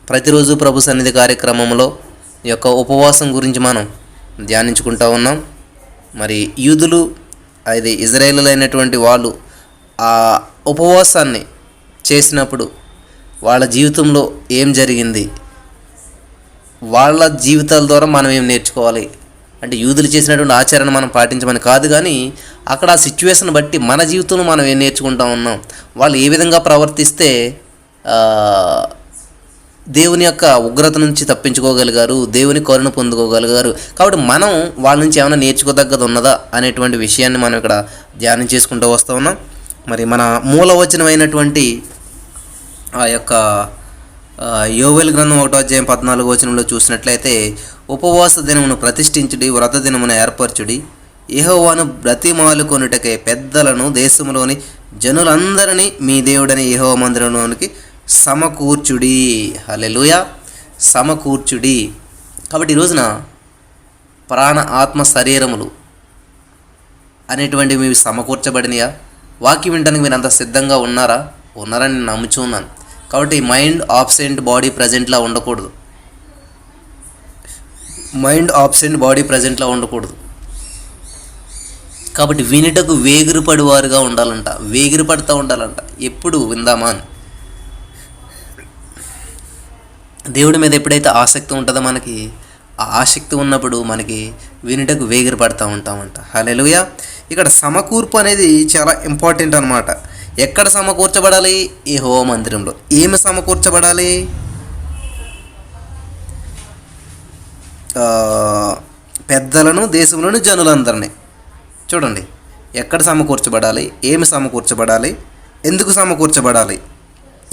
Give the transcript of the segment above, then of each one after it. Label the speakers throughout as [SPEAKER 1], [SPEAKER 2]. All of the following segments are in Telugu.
[SPEAKER 1] ప్రతిరోజు ప్రభు సన్నిధి కార్యక్రమంలో ఈ యొక్క ఉపవాసం గురించి మనం ధ్యానించుకుంటూ ఉన్నాం. మరి యూదులు అది ఇజ్రాయేలు అయినటువంటి వాళ్ళు ఆ ఉపవాసాన్ని చేసినప్పుడు వాళ్ళ జీవితంలో ఏం జరిగింది, వాళ్ళ జీవితాల ద్వారా మనం ఏం నేర్చుకోవాలి అంటే యూదులు చేసినటువంటి ఆచరణ మనం పాటించమని కాదు, కానీ అక్కడ ఆ సిచ్యువేషన్ బట్టి మన జీవితంలో మనం ఏం నేర్చుకుంటా ఉన్నాం, వాళ్ళు ఏ విధంగా ప్రవర్తిస్తే దేవుని యొక్క ఉగ్రత నుంచి తప్పించుకోగలిగారు, దేవుని కరుణ పొందుకోగలిగారు. కాబట్టి మనం వాళ్ళ నుంచి ఏమైనా నేర్చుకోదగ్గది ఉన్నదా అనేటువంటి విషయాన్ని మనం ఇక్కడ ధ్యానం చేసుకుంటూ వస్తూ ఉన్నాం. మరి మన మూలవచనమైనటువంటి ఆ యొక్క యోవేలు గ్రంథం 1:14 చూసినట్లయితే, ఉపవాస దినమును ప్రతిష్ఠించుడి, వ్రత దినమును ఏర్పరచుడి, యెహోవాను బ్రతిమాలుకొనుటకై పెద్దలను దేశంలోని జనులందరినీ మీ దేవుడని యెహోవా మందిరంలోనికి సమకూర్చుడి. హల్లెలూయా, సమకూర్చుడి. కాబట్టి ఈ రోజున ప్రాణ ఆత్మ శరీరములు అనేటువంటివి మీవి సమకూర్చబడినయా? వాక్యం వినడానికి మీరు అంత సిద్ధంగా ఉన్నారని నేను నమ్ముచున్నాను. కాబట్టి మైండ్ ఆబ్సెంట్, బాడీ ప్రజెంట్లా ఉండకూడదు. మైండ్ ఆబ్సెంట్, బాడీ ప్రజెంట్లా ఉండకూడదు. కాబట్టి వినుటకు వేగిరపడివారుగా ఉండాలంట, వేగిరపడుతూ ఉండాలంట. ఎప్పుడు విందామా అని. దేవుడి మీద ఎప్పుడైతే ఆసక్తి ఉంటుందో మనకి, ఆ ఆసక్తి ఉన్నప్పుడు మనకి వినుటకు వేగిరపడుతూ ఉంటామంట. హల్లెలూయా. ఇక్కడ సమకూర్పు అనేది చాలా ఇంపార్టెంట్ అన్నమాట. ఎక్కడ సమకూర్చబడాలి? యెహోవా మందిరంలో. ఏమి సమకూర్చబడాలి? పెద్దలను, దేశంలోని జనులందరినీ. చూడండి, ఎక్కడ సమకూర్చబడాలి, ఏమి సమకూర్చబడాలి, ఎందుకు సమకూర్చబడాలి?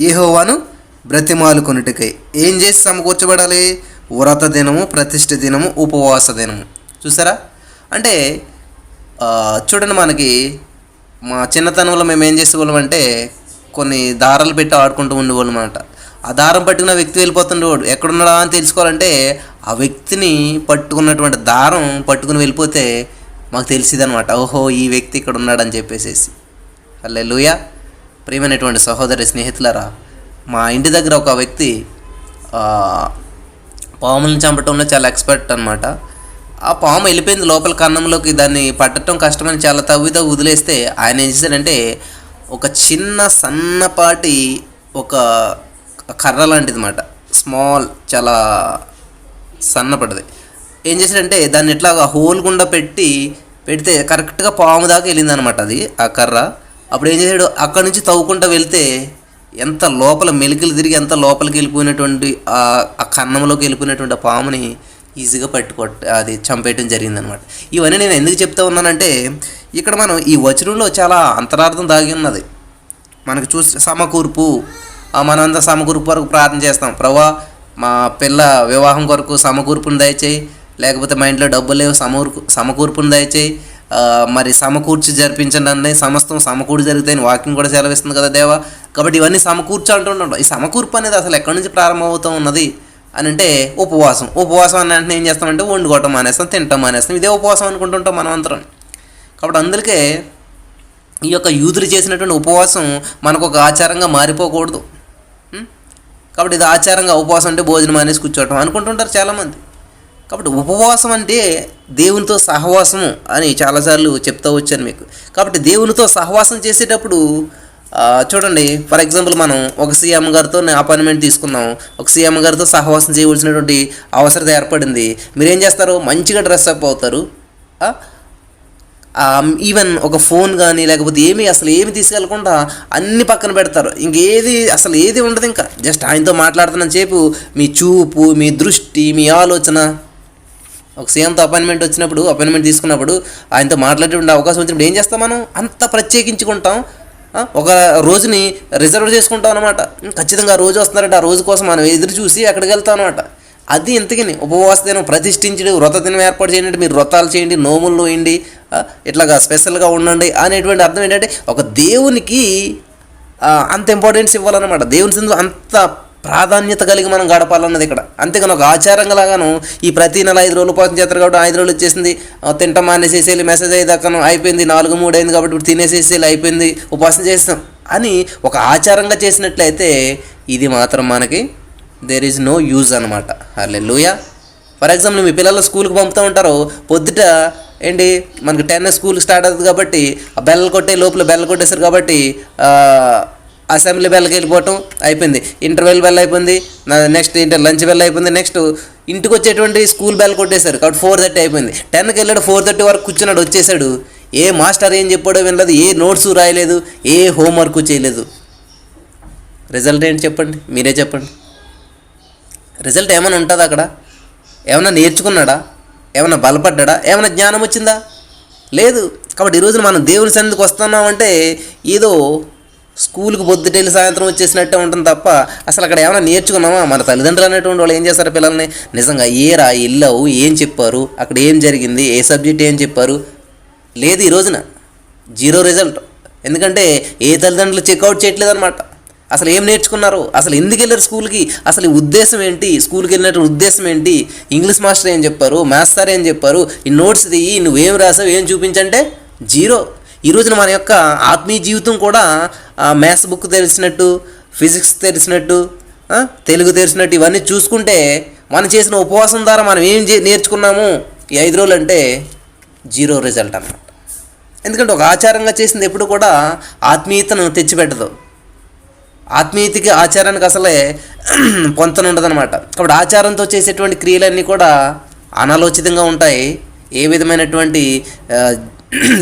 [SPEAKER 1] యెహోవాను బ్రతిమాలుకొనుటకై. ఏం చేసి సమకూర్చబడాలి? వ్రత దినము, ప్రతిష్ఠ దినము, ఉపవాస దినము. చూసారా? అంటే చూడండి, మనకి మా చిన్నతనంలో మేము ఏం చేసేవాళ్ళం అంటే కొన్ని దారాలు పెట్టి ఆడుకుంటూ ఉండేవాళ్ళం అన్నమాట. ఆ దారం పట్టుకున్న వ్యక్తి వెళ్ళిపోతుండేవాడు. ఎక్కడున్నాడా అని తెలుసుకోవాలంటే ఆ వ్యక్తిని పట్టుకున్నటువంటి దారం పట్టుకుని వెళ్ళిపోతే మాకు తెలిసిదనమాట, ఓహో ఈ వ్యక్తి ఇక్కడ ఉన్నాడని చెప్పేసి. హల్లెలూయా. ప్రియమైనటువంటి సహోదరి స్నేహితులారా, మా ఇంటి దగ్గర ఒక వ్యక్తి పాములను చంపటంలో చాలా ఎక్స్పర్ట్ అనమాట. ఆ పాము వెళ్ళిపోయింది లోపల కన్నంలోకి, దాన్ని పట్టడం కష్టమని చాలా తవ్వితో వదిలేస్తే ఆయన ఏం చేశాడంటే ఒక చిన్న సన్నపాటి ఒక కర్ర లాంటిది అన్నమాట, స్మాల్, చాలా సన్నపడిది. ఏం చేశాడంటే దాన్ని ఇట్లాగా హోల్ గుండా పెడితే కరెక్ట్గా పాము దాకా వెళ్ళింది అనమాట అది, ఆ కర్ర. అప్పుడు ఏం చేశాడు, అక్కడి నుంచి తవ్వుకుంటూ వెళ్తే ఎంత లోపల మెలికలు తిరిగి ఎంత లోపలికి వెళ్ళిపోయినటువంటి ఆ కన్నంలోకి వెళ్ళిపోయినటువంటి ఆ పాముని ఈజీగా అది చంపేయటం జరిగిందనమాట. ఇవన్నీ నేను ఎందుకు చెప్తా ఉన్నానంటే, ఇక్కడ మనం ఈ వచనంలో చాలా అంతరార్థం దాగి ఉన్నది. మనకు చూసి సమకూర్పు, మనంతా సమకూర్పు వరకు ప్రార్థన చేస్తాం. ప్రభా మా పిల్ల వివాహం కొరకు సమకూర్పుని దయచేయి, లేకపోతే మా ఇంట్లో డబ్బులు లేవు సమకూర్పుని దయచేయి, మరి సమకూర్చి జరిపించండి అన్నీ, సమస్తం సమకూర్చి జరుగుతాయని వాక్యం కూడా సెలవిస్తుంది కదా దేవా. కాబట్టి ఇవన్నీ సమకూర్చి అంటుంటాం. ఈ సమకూర్పు అనేది అసలు ఎక్కడి నుంచి ప్రారంభమవుతూ ఉన్నది అని అంటే ఉపవాసం అని అంటే ఏం చేస్తామంటే వండుకోవటం మానేస్తాం, తింటాం మానేస్తాం. ఇదే ఉపవాసం అనుకుంటుంటాం మనం అందరం. కాబట్టి అందుకే ఈ యొక్క యూదులు చేసినటువంటి ఉపవాసం మనకు ఒక ఆచారంగా మారిపోకూడదు. కాబట్టి ఇది ఆచారంగా ఉపవాసం అంటే భోజనం మానేసి కూర్చోవటం అనుకుంటుంటారు చాలామంది. కాబట్టి ఉపవాసం అంటే దేవునితో సహవాసము అని చాలాసార్లు చెప్తూ వచ్చాను మీకు. కాబట్టి దేవునితో సహవాసం చేసేటప్పుడు చూడండి, ఫర్ ఎగ్జాంపుల్ మనం ఒక సీఎం గారితో అపాయింట్మెంట్ తీసుకున్నాం, ఒక సీఎం గారితో సహవాసం చేయవలసినటువంటి అవసరత ఏర్పడింది. మీరేం చేస్తారు? మంచిగా డ్రెస్అప్ అవుతారు. ఈవెన్ ఒక ఫోన్ కానీ లేకపోతే అసలు ఏమి తీసుకెళ్ళకుండా అన్ని పక్కన పెడతారు. అసలు ఏది ఉండదు. ఇంకా జస్ట్ ఆయనతో మాట్లాడుతున్న సేపు మీ చూపు, మీ దృష్టి, మీ ఆలోచన. ఒక సీఎంతో అపాయింట్మెంట్ తీసుకున్నప్పుడు ఆయనతో మాట్లాడేటువంటి అవకాశం వచ్చినప్పుడు ఏం చేస్తాం? మనం అంత ప్రత్యేకించుకుంటాం, ఒక రోజుని రిజర్వ్ చేసుకుంటాం అనమాట. ఖచ్చితంగా ఆ రోజు వస్తున్నారంటే ఆ రోజు కోసం మనం ఎదురు చూసి అక్కడికి వెళ్తాం అనమాట. అది ఇంతకని ఉపవాస దినం ప్రతిష్ఠించడం, వ్రత దినం ఏర్పాటు చేయండి, మీరు వ్రతాలు చేయండి, నోములు వేయండి, ఇట్లాగా స్పెషల్గా ఉండండి అనేటువంటి అర్థం ఏంటంటే ఒక దేవునికి అంత ఇంపార్టెన్స్ ఇవ్వాలన్నమాట. దేవుని సింధు అంత ప్రాధాన్యత కలిగి మనం గడపాలన్నది ఇక్కడ. అంతేగాని ఒక ఆచారంగా లాగాను ఈ ప్రతి నెల 5 రోజులు ఉపవాసం చేస్తారు కాబట్టి 5 రోజులు వచ్చేసింది, తింటాం మానేసేసేయాలి, మెసేజ్ అయ్యేదాకా అయిపోయింది, 4-3 అయింది కాబట్టి ఇప్పుడు తినేసేసేయాలి, అయిపోయింది, ఉపవాసం చేస్తాం అని ఒక ఆచారంగా చేసినట్లయితే ఇది మాత్రం మనకి దేర్ ఈజ్ నో యూజ్ అనమాట. హల్లెలూయా. ఫర్ ఎగ్జాంపుల్ మీ పిల్లలు స్కూల్కి పంపుతూ ఉంటారు, పొద్దుట ఏంటి మనకి 10 స్కూల్ స్టార్ట్ అవుతుంది కాబట్టి ఆ బెల్ కొట్టే లోపల బెల్ కొట్టేశారు కాబట్టి అసెంబ్లీ బెల్కి వెళ్ళిపోవటం అయిపోయింది, ఇంటర్వెల్ బెల్ అయిపోయింది, నెక్స్ట్ లంచ్ బెల్ అయిపోయింది, నెక్స్ట్ ఇంటికి వచ్చేటువంటి స్కూల్ బెల్ కొట్టేశారు కాబట్టి 4:30 అయిపోయింది. 10కి వెళ్ళాడు, 4:30 వరకు కూర్చున్నాడు, వచ్చేసాడు. ఏ మాస్టర్ ఏం చెప్పాడో వినలేదు, ఏ నోట్స్ రాయలేదు, ఏ హోంవర్క్ చేయలేదు. రిజల్ట్ ఏంటి చెప్పండి, మీరే చెప్పండి. రిజల్ట్ ఏమైనా ఉంటుందా అక్కడ? ఏమైనా నేర్చుకున్నాడా? ఏమైనా బలపడ్డా? ఏమైనా జ్ఞానం వచ్చిందా? లేదు. కాబట్టి ఈరోజు మనం దేవుని సన్నిధికి వస్తున్నామంటే ఏదో స్కూల్కి పొద్దుటెళ్ళి సాయంత్రం వచ్చేసినట్టే ఉంటుంది తప్ప అసలు అక్కడ ఏమైనా నేర్చుకున్నామా? మన తల్లిదండ్రులు అనేటువంటి వాళ్ళు ఏం చేస్తారు పిల్లల్ని? నిజంగా ఏరా వెళ్ళావు, ఏం చెప్పారు, అక్కడ ఏం జరిగింది, ఏ సబ్జెక్ట్ ఏం చెప్పారు? లేదు. ఈ రోజున 0 రిజల్ట్. ఎందుకంటే ఏ తల్లిదండ్రులు చెక్అవుట్ చేయట్లేదు అనమాట. అసలు ఏం నేర్చుకున్నారు, అసలు ఎందుకు వెళ్ళారు స్కూల్కి, అసలు ఈ ఉద్దేశం ఏంటి, స్కూల్కి వెళ్ళినట్టు ఉద్దేశం ఏంటి, ఇంగ్లీష్ మాస్టర్ ఏం చెప్పారు, మ్యాథ్స్ సార్ ఏం చెప్పారు, ఈ నోట్స్ తీయి, నువ్వేం రాసావు, ఏం చూపించంటే 0. ఈ రోజున మన యొక్క ఆత్మీయ జీవితం కూడా మ్యాథ్స్ బుక్ తెలిసినట్టు, ఫిజిక్స్ తెలిసినట్టు, తెలుగు తెలిసినట్టు ఇవన్నీ చూసుకుంటే మనం చేసిన ఉపవాసం ద్వారా మనం ఏం నేర్చుకున్నాము ఈ 5 రోజులు అంటే 0 రిజల్ట్ అన్నమాట. ఎందుకంటే ఒక ఆచారంగా చేసింది ఎప్పుడు కూడా ఆత్మీయతను తెచ్చిపెట్టదు. ఆత్మీయతకి ఆచారానికి అసలే పొంతన ఉండదన్నమాట. కాబట్టి ఆచారంతో చేసేటువంటి క్రియలన్నీ కూడా అనాలోచితంగా ఉంటాయి, ఏ విధమైనటువంటి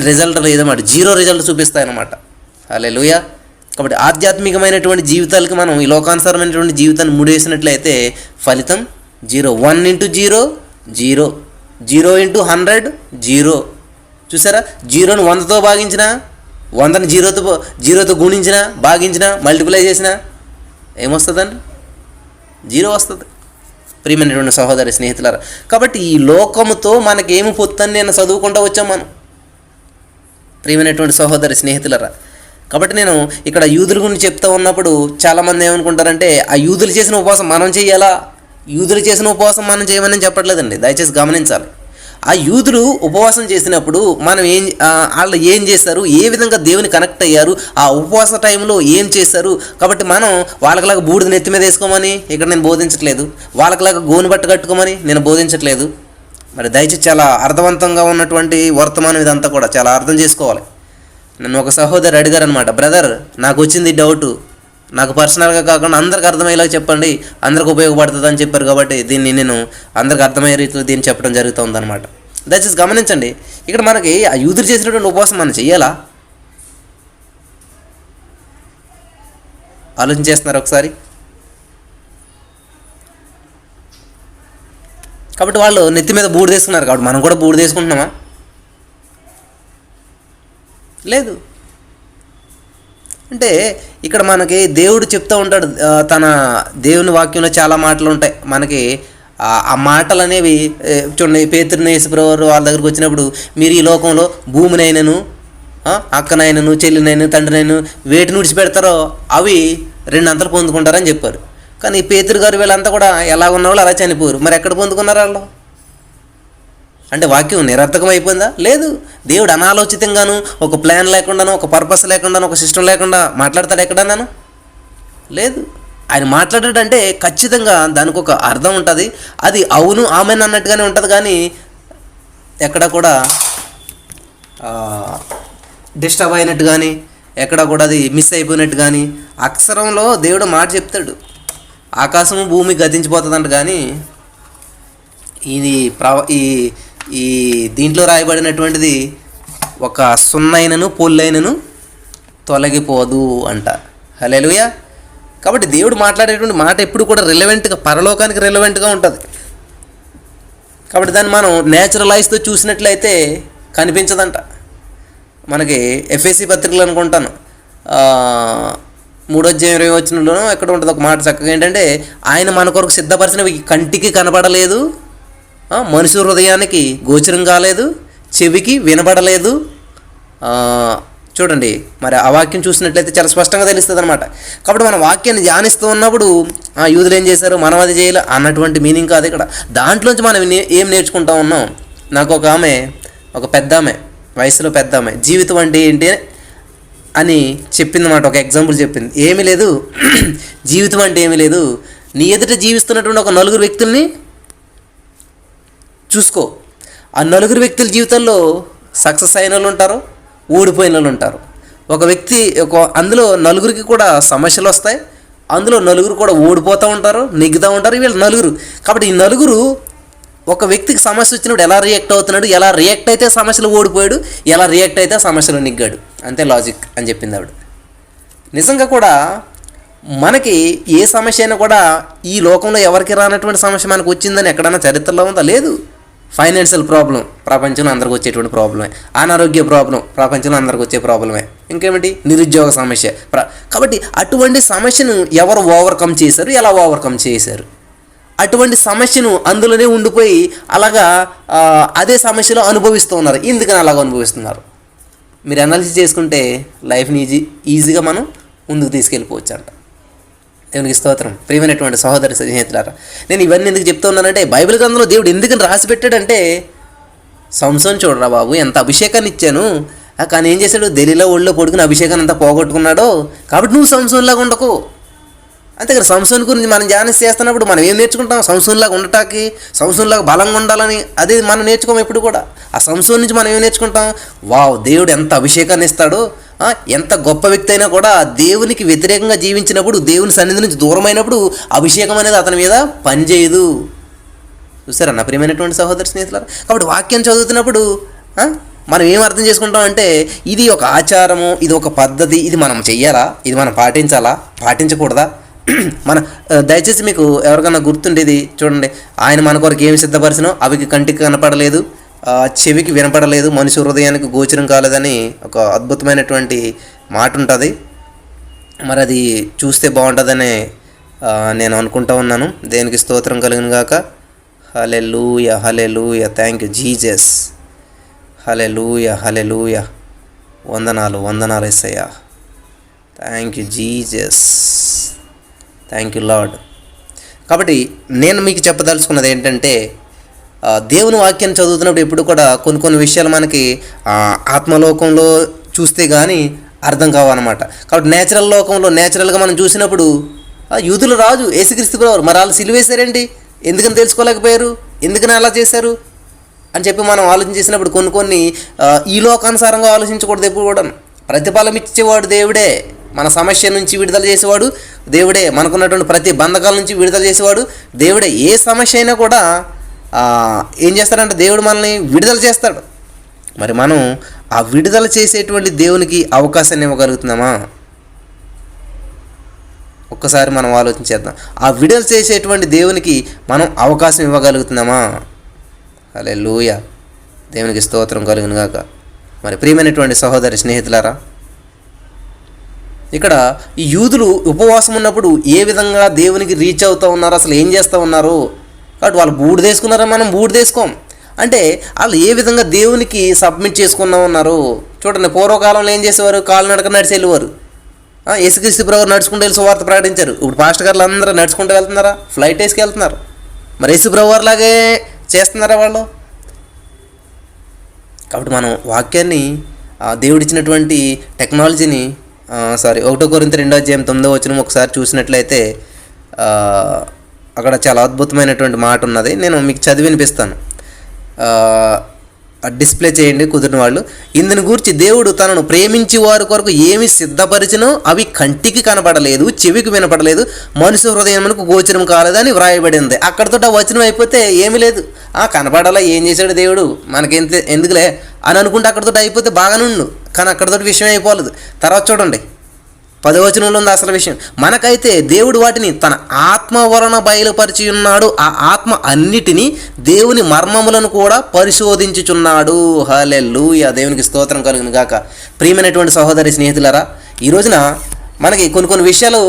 [SPEAKER 1] రిజల్ట్ లేదన్నమాట, 0 రిజల్ట్ చూపిస్తాయన్నమాట. హల్లెలూయా. కాబట్టి ఆధ్యాత్మికమైనటువంటి జీవితాలకి మనం ఈ లోకానుసారమైనటువంటి జీవితాన్ని ముడేసినట్లయితే ఫలితం 0. 1 × 0 0, 0 × 100 0. చూసారా? 0ని 100తో భాగించిన, 100ని 0తో గుణించిన, భాగించిన, మల్టిప్లై చేసిన ఏమొస్తుందండి? 0 వస్తుంది. ప్రియమైనటువంటి సహోదరి స్నేహితులారా, కాబట్టి ఈ లోకముతో మనకేమి పొత్తని నేను చదువుకుంటూ వచ్చాం మనం, ప్రియమైనటువంటి సహోదరి స్నేహితులారా. కాబట్టి నేను ఇక్కడ యూదుల గురించి చెప్తా ఉన్నప్పుడు చాలామంది ఏమనుకుంటారంటే ఆ యూదులు చేసిన ఉపవాసం మనం చేయాలా? యూదులు చేసిన ఉపవాసం మనం చేయమని చెప్పట్లేదండి, దయచేసి గమనించాలి. ఆ యూదులు ఉపవాసం చేసినప్పుడు మనం వాళ్ళు ఏం చేశారు, ఏ విధంగా దేవుని కనెక్ట్ అయ్యారు, ఆ ఉపవాస టైంలో ఏం చేశారు. కాబట్టి మనం వాళ్ళకిలాగా బూడిద నెత్తి మీద వేసుకోమని ఇక్కడ నేను బోధించట్లేదు, వాళ్ళకిలాగా గోను బట్ట కట్టుకోమని నేను బోధించట్లేదు. మరి దయచేసి చాలా అర్థవంతంగా ఉన్నటువంటి వర్తమానం ఇదంతా కూడా చాలా అర్థం చేసుకోవాలి. నన్ను ఒక సహోదరు అడిగారు అనమాట, బ్రదర్ నాకు వచ్చింది డౌటు, నాకు పర్సనల్గా కాకుండా అందరికి అర్థమయ్యేలా చెప్పండి, అందరికి ఉపయోగపడుతుంది అని చెప్పారు. కాబట్టి దీన్ని నేను అందరికి అర్థమయ్యే రీతిలో దీన్ని చెప్పడం జరుగుతుందన్నమాట. దయచేసి గమనించండి, ఇక్కడ మనకి ఆ యూదులు చేసినటువంటి ఉపవాసం మనం చెయ్యాలా? ఆలోచించేస్తున్నారు ఒకసారి. కాబట్టి వాళ్ళు నెత్తి మీద బూడిద వేసుకున్నారు కాబట్టి మనం కూడా బూడిద వేసుకుంటున్నామా? లేదు. అంటే ఇక్కడ మనకి దేవుడు చెప్తూ ఉంటాడు, తన దేవుని వాక్యంలో చాలా మాటలు ఉంటాయి మనకి. ఆ మాటలు అనేవి చూడండి, పేతురుని యేసుప్రభువారు వాళ్ళ దగ్గరికి వచ్చినప్పుడు మీరు ఈ లోకంలో భూమినైనను, అక్కనైనను, చెల్లినైనా, తండ్రినైనా వేటిని విడిచిపెడతారో అవి 2 అంతలు పొందుకుంటారని చెప్పారు. కానీ పేతురు గారు వీళ్ళంతా కూడా ఎలా ఉన్నవాళ్ళు అలా చనిపోరు. మరి ఎక్కడ పొందుకున్నారు వాళ్ళు? అంటే వాక్యం నిరర్థకం అయిపోయిందా? లేదు. దేవుడు అనాలోచితంగాను, ఒక ప్లాన్ లేకుండాను, ఒక పర్పస్ లేకుండాను, ఒక సిస్టమ్ లేకుండా మాట్లాడతాడు ఎక్కడన్నాను? లేదు. ఆయన మాట్లాడాడంటే ఖచ్చితంగా దానికి ఒక అర్థం ఉంటుంది. అది అవును ఆమెను అన్నట్టుగానే ఉంటుంది, కానీ ఎక్కడ కూడా డిస్టర్బ్ అయినట్టు కానీ, ఎక్కడ కూడా అది మిస్ అయిపోయినట్టు కానీ, అక్షరంలో దేవుడు మాట చెప్తాడు, ఆకాశము భూమి గతించిపోతుందంట. కానీ ఇది ఈ దీంట్లో రాయబడినటువంటిది ఒక సున్నైనను పొల్లైనను తొలగిపోదు అంట. హల్లెలూయా. కాబట్టి దేవుడు మాట్లాడేటువంటి మాట ఎప్పుడు కూడా రిలవెంట్గా, పరలోకానికి రిలవెంట్గా ఉంటుంది. కాబట్టి దాన్ని మనం నేచురల్ ఐస్తో చూసినట్లయితే కనిపించదంట. మనకి ఎఫ్ఎస్సి పత్రికలు అనుకుంటాను 3:20 ఎక్కడ ఉంటుంది ఒక మాట చక్కగా, ఏంటంటే ఆయన మన కొరకు సిద్ధపరిచినవి కంటికి కనబడలేదు, మనుషు హృదయానికి గోచరం కాలేదు, చెవికి వినబడలేదు. చూడండి, మరి ఆ వాక్యం చూసినట్లయితే చాలా స్పష్టంగా తెలుస్తుంది అనమాట. కాబట్టి మన వాక్యాన్ని ధ్యానిస్తూ ఉన్నప్పుడు యూదులు ఏం చేశారు, మనం అది చేయాలి అన్నటువంటి మీనింగ్ కాదు ఇక్కడ. దాంట్లోంచి మనం ఏం నేర్చుకుంటా ఉన్నాం. నాకు ఒక పెద్ద ఆమె, వయసులో పెద్ద ఆమె, జీవితం అంటే ఏంటి అని చెప్పింది అన్నమాట. ఒక ఎగ్జాంపుల్ చెప్పింది. ఏమీ లేదు, జీవితం అంటే ఏమీ లేదు, నీ ఎదుట జీవిస్తున్నటువంటి ఒక నలుగురు వ్యక్తుల్ని చూసుకో. ఆ నలుగురు వ్యక్తుల జీవితాల్లో సక్సెస్ అయిన వాళ్ళు ఉంటారు, ఓడిపోయిన వాళ్ళు ఉంటారు. అందులో నలుగురికి కూడా సమస్యలు వస్తాయి, అందులో నలుగురు కూడా ఓడిపోతూ ఉంటారు, నెగ్గుతూ ఉంటారు. వీళ్ళు నలుగురు. కాబట్టి ఈ నలుగురు ఒక వ్యక్తికి సమస్య వచ్చినప్పుడు ఎలా రియాక్ట్ అవుతున్నాడు, ఎలా రియాక్ట్ అయితే సమస్యలు ఓడిపోయాడు, ఎలా రియాక్ట్ అయితే సమస్యలు నెగ్గాడు, అంతే లాజిక్ అని చెప్పింది ఆవిడ. నిజంగా కూడా మనకి ఏ సమస్య అయినా కూడా ఈ లోకంలో ఎవరికి రానటువంటి సమస్య మనకు వచ్చిందని ఎక్కడైనా చరిత్రలో ఉందా? లేదు. ఫైనాన్షియల్ ప్రాబ్లం ప్రపంచంలో అందరికి వచ్చేటువంటి ప్రాబ్లమే, అనారోగ్య ప్రాబ్లం ప్రపంచంలో అందరికి వచ్చే ప్రాబ్లమే, ఇంకేమిటి నిరుద్యోగ సమస్య. కాబట్టి అటువంటి సమస్యను ఎవరు ఓవర్కమ్ చేశారు, ఎలా ఓవర్కమ్ చేశారు? అటువంటి సమస్యను అందులోనే ఉండిపోయి అలాగా అదే సమస్యలో అనుభవిస్తూ ఉన్నారు. ఎందుకని అలాగ అనుభవిస్తున్నారు? మీరు అనాలిసిస్ చేసుకుంటే లైఫ్ని ఈజీగా మనం ముందుకు తీసుకెళ్ళిపోవచ్చు అంట. దేవునికి స్తోత్రం. ప్రియమైనటువంటి సహోదరి స్నేహితులారా, నేను ఇవన్నీ ఎందుకు చెప్తూ ఉన్నానంటే, బైబిల్ గ్రంథంలో దేవుడు ఎందుకని రాసి పెట్టాడంటే, సంసోన్ చూడరా బాబు ఎంత అభిషేకాన్ని ఇచ్చాను, కానీ ఏం చేశాడు? దెలీలా ఒళ్ళో పడుకుని అభిషేకాన్ని అంతా పోగొట్టుకున్నాడో, కాబట్టి నువ్వు సంసోన్లాగా ఉండకు. అంతేకాదు, సంసోన్ గురించి మనం ధ్యానం చేస్తున్నప్పుడు మనం ఏం నేర్చుకుంటాం? సంసోన్లాగా ఉండటానికి, సంసోన్లాగా బలంగా ఉండాలని, అదే మనం నేర్చుకోము ఎప్పుడు కూడా. ఆ సంసోన్ నుంచి మనం ఏం నేర్చుకుంటాం? వావ్, దేవుడు ఎంత అభిషేకాన్ని ఇస్తాడో, ఎంత గొప్ప వ్యక్తి అయినా కూడా దేవునికి వ్యతిరేకంగా జీవించినప్పుడు, దేవుని సన్నిధి నుంచి దూరమైనప్పుడు అభిషేకం అనేది అతని మీద పనిచేయదు. చూసారా నా ప్రియమైనటువంటి సహోదరి స్నేహితులారా? కాబట్టి వాక్యం చదువుతున్నప్పుడు మనం ఏం అర్థం చేసుకుంటాం అంటే, ఇది ఒక ఆచారము, ఇది ఒక పద్ధతి, ఇది మనం చెయ్యాలా, ఇది మనం పాటించాలా, పాటించకూడదా? దయచేసి మీకు ఎవరికైనా గుర్తుండేది చూడండి, ఆయన మన కొరకు ఏమి సిద్ధపరిచినో అవికి కంటికి కనపడలేదు, చెవికి వినపడలేదు, మనిషి హృదయానికి గోచరం కాలేదని ఒక అద్భుతమైనటువంటి మాట ఉంటుంది. మరి అది చూస్తే బాగుంటుందని నేను అనుకుంటా ఉన్నాను. దేనికి స్తోత్రం కలుగును గాక. Hallelujah, hallelujah, thank you Jesus. Hallelujah, hallelujah, వందనాలు యేసయ్యా. Thank you Jesus, thank you lord. కాబట్టి నేను మీకు చెప్పదలుచుకున్నది ఏంటంటే, దేవుని వాక్యాన్ని చదువుతున్నప్పుడు ఎప్పుడు కూడా కొన్ని విషయాలు మనకి ఆత్మలోకంలో చూస్తే కానీ అర్థం కావన్నమాట. కాబట్టి నేచురల్ లోకంలో నేచురల్గా మనం చూసినప్పుడు యూదుల రాజు యేసుక్రీస్తు ప్రభువు, మరి వాళ్ళు సిలువేశారేంటి, ఎందుకని తెలుసుకోలేకపోయారు, ఎందుకని అలా చేశారు అని చెప్పి మనం ఆలోచన చేసినప్పుడు కొన్ని ఈ లోకానుసారంగా ఆలోచించకూడదు. ఎప్పుడు కూడా ప్రతిఫలం ఇచ్చేవాడు దేవుడే, మన సమస్య నుంచి విడుదల చేసేవాడు దేవుడే, మనకున్నటువంటి ప్రతి బంధకాల నుంచి విడుదల చేసేవాడు దేవుడే. ఏ సమస్య అయినా కూడా ఏం చేస్తాడంటే దేవుడు మనల్ని విడుదల చేస్తాడు. మరి మనం ఆ విడుదల చేసేటువంటి దేవునికి అవకాశాన్ని ఇవ్వగలుగుతున్నామా? ఒక్కసారి మనం ఆలోచించేద్దాం. ఆ విడుదల చేసేటువంటి దేవునికి మనం అవకాశం ఇవ్వగలుగుతున్నామా? హల్లెలూయా, దేవునికి స్తోత్రం కలుగును గాక. మరి ప్రియమైనటువంటి సహోదరి స్నేహితులారా, ఇక్కడ ఈ యూదులు ఉపవాసం ఉన్నప్పుడు ఏ విధంగా దేవునికి రీచ్ అవుతూ ఉన్నారు, అసలు ఏం చేస్తూ ఉన్నారు? కాబట్టి వాళ్ళు బూడిదేసుకున్నారా, మనం బూడిదేసుకోం. అంటే వాళ్ళు ఏ విధంగా దేవునికి సబ్మిట్ చేసుకున్నా ఉన్నారు. చూడండి, పూర్వకాలంలో ఏం చేసేవారు? కాలినడక నడిచి వెళ్ళేవారు. యేసుక్రీస్తు ప్రభువు నడుచుకుంటూ వెళ్ళి సువార్త ప్రకటించారు. ఇప్పుడు పాస్టర్ గారులు అందరూ నడుచుకుంటూ వెళ్తున్నారా? ఫ్లైట్ వేసుకు వెళ్తున్నారు. మరి యేసు ప్రభు వారిలాగే చేస్తున్నారా వాళ్ళు? కాబట్టి మనం వాక్యాన్ని, దేవుడిచ్చినటువంటి టెక్నాలజీని 1 కొరింథీ 2:9 ఒకసారి చూసినట్లయితే అక్కడ చాలా అద్భుతమైనటువంటి మాట ఉన్నది. నేను మీకు చదివి వినిపిస్తాను. డిస్ప్లే చేయండి కుదిరిన వాళ్ళు. ఇందుని గురించి దేవుడు తనను ప్రేమించి వారి కొరకు ఏమి సిద్ధపరిచినో అవి కంటికి కనపడలేదు, చెవికి వినపడలేదు, మనుషు హృదయమునకు గోచరం కాలేదని వ్రాయబడింది. అక్కడితో ఆ వచనం అయిపోతే ఏమీ లేదు. కనపడాలా, ఏం చేశాడు దేవుడు, ఎందుకులే అని అనుకుంటే అక్కడితో అయిపోతే బాగానే ఉండు. కానీ అక్కడితో విషయం అయిపోలేదు. తర్వాత చూడండి, 10వ వచనంలో ఉంది అసలు విషయం. మనకైతే దేవుడు వాటిని తన ఆత్మ వలన బయలుపరిచి ఉన్నాడు. ఆ ఆత్మ అన్నిటినీ, దేవుని మర్మములను కూడా పరిశోధించుచున్నాడు. హల్లెలూయా, దేవునికి స్తోత్రం కలుగును గాక. ప్రియమైనటువంటి సహోదరి స్నేహితులారా, ఈ రోజున మనకి కొన్ని విషయాలు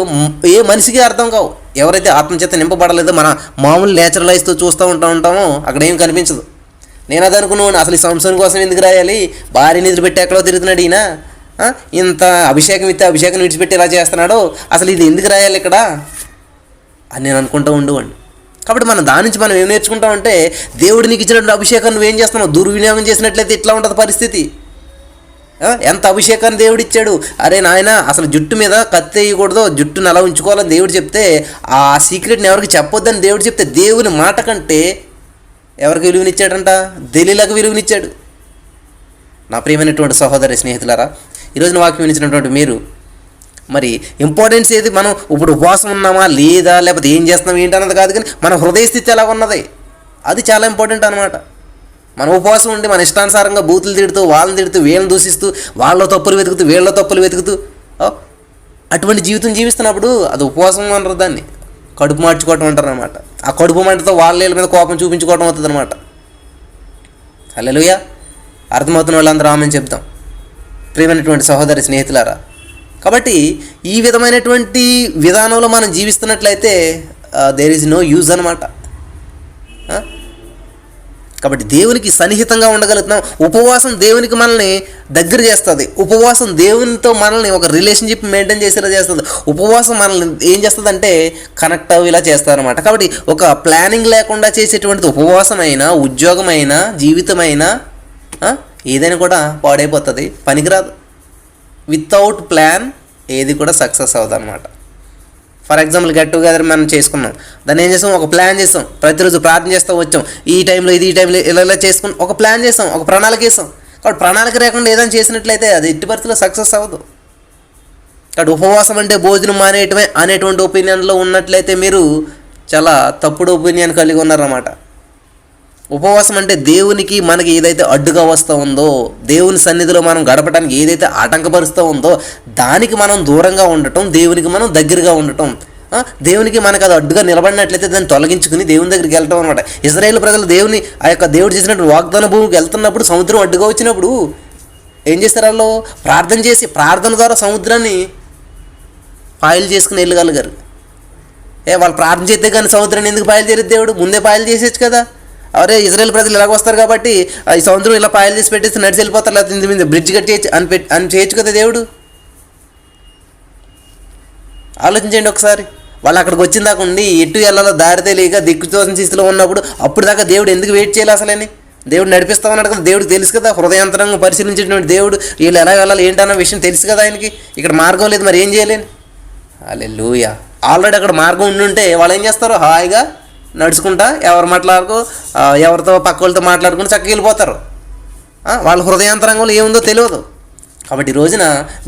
[SPEAKER 1] ఏ మనిషికి అర్థం కావు. ఎవరైతే ఆత్మచేత నింపబడలేదో, మన మామూలు నేచురల్ ఐస్తో చూస్తూ ఉంటామో అక్కడ ఏం కనిపించదు. నేను అది అనుకున్నాను, అసలు ఈ సంవత్సరం కోసం ఎందుకు రాయాలి, భార్యని ఎదురుపెట్టి ఎక్కడో తిరుగుతున్నాడు ఈయన, ఇంత అభిషేకం విడిచిపెట్టి ఇలా చేస్తున్నాడో, అసలు ఇది ఎందుకు రాయాలి ఇక్కడ అని నేను అనుకుంటూ ఉండేవాడిని. కాబట్టి మనం దాని నుంచి మనం ఏం నేర్చుకుంటామంటే, దేవుడు నీకు ఇచ్చినటువంటి అభిషేకం నువ్వేం చేస్తున్నావు, దుర్వినియోగం చేసినట్లయితే ఇట్లా ఉంటుంది పరిస్థితి. ఎంత అభిషేకాన్ని దేవుడిచ్చాడు. అరే నాయన అసలు జుట్టు మీద కత్తి వేయకూడదు, జుట్టును అలా ఉంచుకోవాలని దేవుడు చెప్తే ఆ సీక్రెట్ని ఎవరికి చెప్పొద్దని దేవుడు చెప్తే దేవుని మాట కంటే ఎవరికి విలువనిచ్చాడంట? దెలీలాకు విలువనిచ్చాడు. నా ప్రియమైనటువంటి సహోదరి స్నేహితులారా, ఈరోజున వాక్యం వినిచినటువంటి మీరు మరి ఇంపార్టెన్స్ ఏది? మనం ఇప్పుడు ఉపవాసం ఉన్నామా లేదా, లేకపోతే ఏం చేస్తున్నాం ఏంటి అన్నది కాదు, కానీ మన హృదయ స్థితి ఎలా ఉన్నది అది చాలా ఇంపార్టెంట్ అనమాట. మన ఉపవాసం ఉండి మన ఇష్టానుసారంగా బూతులు తిడుతూ, వాళ్ళని తిడుతూ, వీళ్ళని దూషిస్తూ, వాళ్ళ తప్పులు వెతుకుతూ, వీళ్ళ తప్పులు వెతుకుతూ అటువంటి జీవితం జీవిస్తున్నప్పుడు అది ఉపవాసం అనరు, దాన్ని కడుపు మార్చుకోవటం అంటారు అనమాట. ఆ కడుపు మంటతో వాళ్ళ మీద కోపం చూపించుకోవడం అవుతుంది అనమాట. హల్లెలూయా. అర్థమవుతున్న వాళ్ళందరూ ఆమెను చెప్తాం. ప్రియమైనటువంటి సహోదరి స్నేహితులారా, కాబట్టి ఈ విధమైనటువంటి విధానంలో మనం జీవిస్తున్నట్లయితే దేర్ ఈజ్ నో యూజ్ అనమాట. కాబట్టి దేవునికి సన్నిహితంగా ఉండగలుగుతున్నాం. ఉపవాసం దేవునికి మనల్ని దగ్గర చేస్తుంది. ఉపవాసం దేవునితో మనల్ని ఒక రిలేషన్షిప్ మెయింటైన్ చేసేలా చేస్తుంది. ఉపవాసం మనల్ని ఏం చేస్తుంది అంటే కనెక్ట్ అయ్యేలా చేస్తారనమాట. కాబట్టి ఒక ప్లానింగ్ లేకుండా చేసేటువంటిది ఉపవాసమైనా, ఉద్యోగమైనా, జీవితమైనా ఏదైనా కూడా పాడైపోతుంది, పనికిరాదు. వితౌట్ ప్లాన్ ఏది కూడా సక్సెస్ అవుతుంది అనమాట. ఫర్ ఎగ్జాంపుల్ గెట్ టుగెదర్ మనం చేసుకున్నాం, దాన్ని ఏం చేస్తాం? ఒక ప్లాన్ చేస్తాం. ప్రతిరోజు ప్రార్థన చేస్తూ వచ్చాం, ఈ టైంలో ఇది, ఈ టైంలో ఇలా చేసుకుని ఒక ప్లాన్ చేస్తాం, ఒక ప్రణాళిక వేస్తాం. కాబట్టి ప్రణాళిక లేకుండా ఏదైనా చేసినట్లయితే అది ఎట్టి పరిస్థితిలో సక్సెస్ అవ్వదు. కాబట్టి ఉపవాసం అంటే భోజనం మానేయటమే అనేటువంటి ఒపీనియన్లో ఉన్నట్లయితే మీరు చాలా తప్పుడు ఒపీనియన్ కలిగి ఉన్నారన్నమాట. ఉపవాసం అంటే దేవునికి మనకి ఏదైతే అడ్డుగా వస్తూ ఉందో, దేవుని సన్నిధిలో మనం గడపడానికి ఏదైతే ఆటంకపరుస్తూ ఉందో దానికి మనం దూరంగా ఉండటం, దేవునికి మనం దగ్గరగా ఉండటం. దేవునికి మనకు అది అడ్డుగా నిలబడినట్లయితే దాన్ని తొలగించుకుని దేవుని దగ్గరికి వెళ్ళటం అనమాట. ఇశ్రాయేలు ప్రజలు దేవుని ఆ యొక్క దేవుడు చేసినట్టు వాగ్దాన భూమికి వెళ్తున్నప్పుడు సముద్రం అడ్డుగా వచ్చినప్పుడు ఏం చేస్తారు? వాళ్ళు ప్రార్థన చేసి ప్రార్థన ద్వారా సముద్రాన్ని పాయలు చేసుకుని వెళ్ళగలిగారు. వాళ్ళు ప్రార్థన చేస్తే కానీ సముద్రాన్ని ఎందుకు పాయలు చేయలేదు? దేవుడు ముందే పాయలు చేసేచ్చు కదా. అరే ఇజ్రాయేల్ ప్రజలు ఇలాగ వస్తారు కాబట్టి ఈ సముద్రం ఇలా పాయలు చేసి పెట్టేసి నడిచి వెళ్ళిపోతారు, లేకపోతే ఇంత మీద బ్రిడ్జ్ కట్టేయచ్చు అని చేయొచ్చు కదా దేవుడు. ఆలోచించండి ఒకసారి. వాళ్ళు అక్కడికి వచ్చిన దాకా ఉండి ఎటు వెళ్ళాలో దారి తెలియక దిక్కుతోసిన స్థితిలో ఉన్నప్పుడు అప్పుడు దాకా దేవుడు ఎందుకు వెయిట్ చేయాలి అసలని? దేవుడు నడిపిస్తామన్నాడు కదా, దేవుడికి తెలుసు కదా, హృదయాంతరంగా పరిశీలించేటువంటి దేవుడు వీళ్ళు ఎలా వెళ్ళాలి ఏంటన్న విషయం తెలుసు కదా ఆయనకి. ఇక్కడ మార్గం లేదు, మరి ఏం చేయలేను. హల్లెలూయా. ఆల్రెడీ అక్కడ మార్గం ఉండుంటే వాళ్ళు ఏం చేస్తారు? హాయిగా నడుచుకుంటా ఎవరితో పక్క వాళ్ళతో మాట్లాడుకుంటూ చక్కగా వెళ్ళిపోతారు. వాళ్ళ హృదయాంతరంగంలో ఏముందో తెలియదు. కాబట్టి ఈ రోజున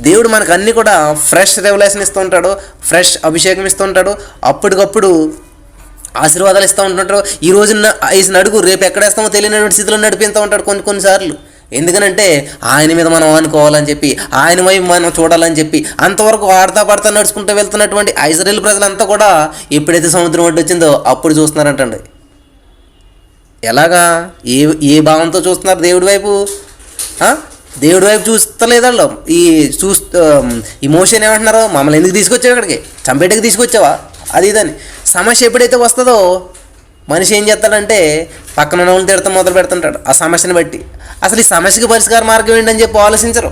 [SPEAKER 1] దేవుడు మనకు అన్నీ కూడా ఫ్రెష్ రెవల్యూషన్ ఇస్తూ ఉంటాడు, ఫ్రెష్ అభిషేకం ఇస్తూ ఉంటాడు, అప్పటికప్పుడు ఆశీర్వాదాలు ఇస్తూ ఉంటుంటాడు. ఈ రోజున వేసిన అడుగు రేపు ఎక్కడేస్తామో తెలియనటువంటి స్థితిలో నడిపిస్తూ ఉంటాడు కొన్నిసార్లు. ఎందుకనంటే ఆయన మీద మనం అనుకోవాలని చెప్పి, ఆయన వైపు మనం చూడాలని చెప్పి అంతవరకు ఆడతా పడతా నడుచుకుంటూ వెళ్తున్నటువంటి ఇశ్రాయేలు ప్రజలంతా కూడా ఎప్పుడైతే సముద్రం ఒడ్డు వచ్చిందో అప్పుడు చూస్తున్నారంటండి. ఎలాగా? ఏ భావంతో చూస్తున్నారు? దేవుడి వైపు. దేవుడి వైపు చూస్తలేదాళ్ళు. ఈ మోషన్ ఏమంటున్నారు? మమ్మల్ని ఎందుకు తీసుకొచ్చావు ఇక్కడికి? చంపేటకి తీసుకొచ్చావా? అది ఇదని సమస్య ఎప్పుడైతే వస్తుందో మనిషి ఏం చేస్తాడంటే పక్కన వాళ్ళని తిడతాం మొదలు పెడుతుంటాడు ఆ సమస్యను బట్టి. అసలు ఈ సమస్యకి పరిష్కార మార్గం ఏంటని చెప్పి ఆలోచించరు.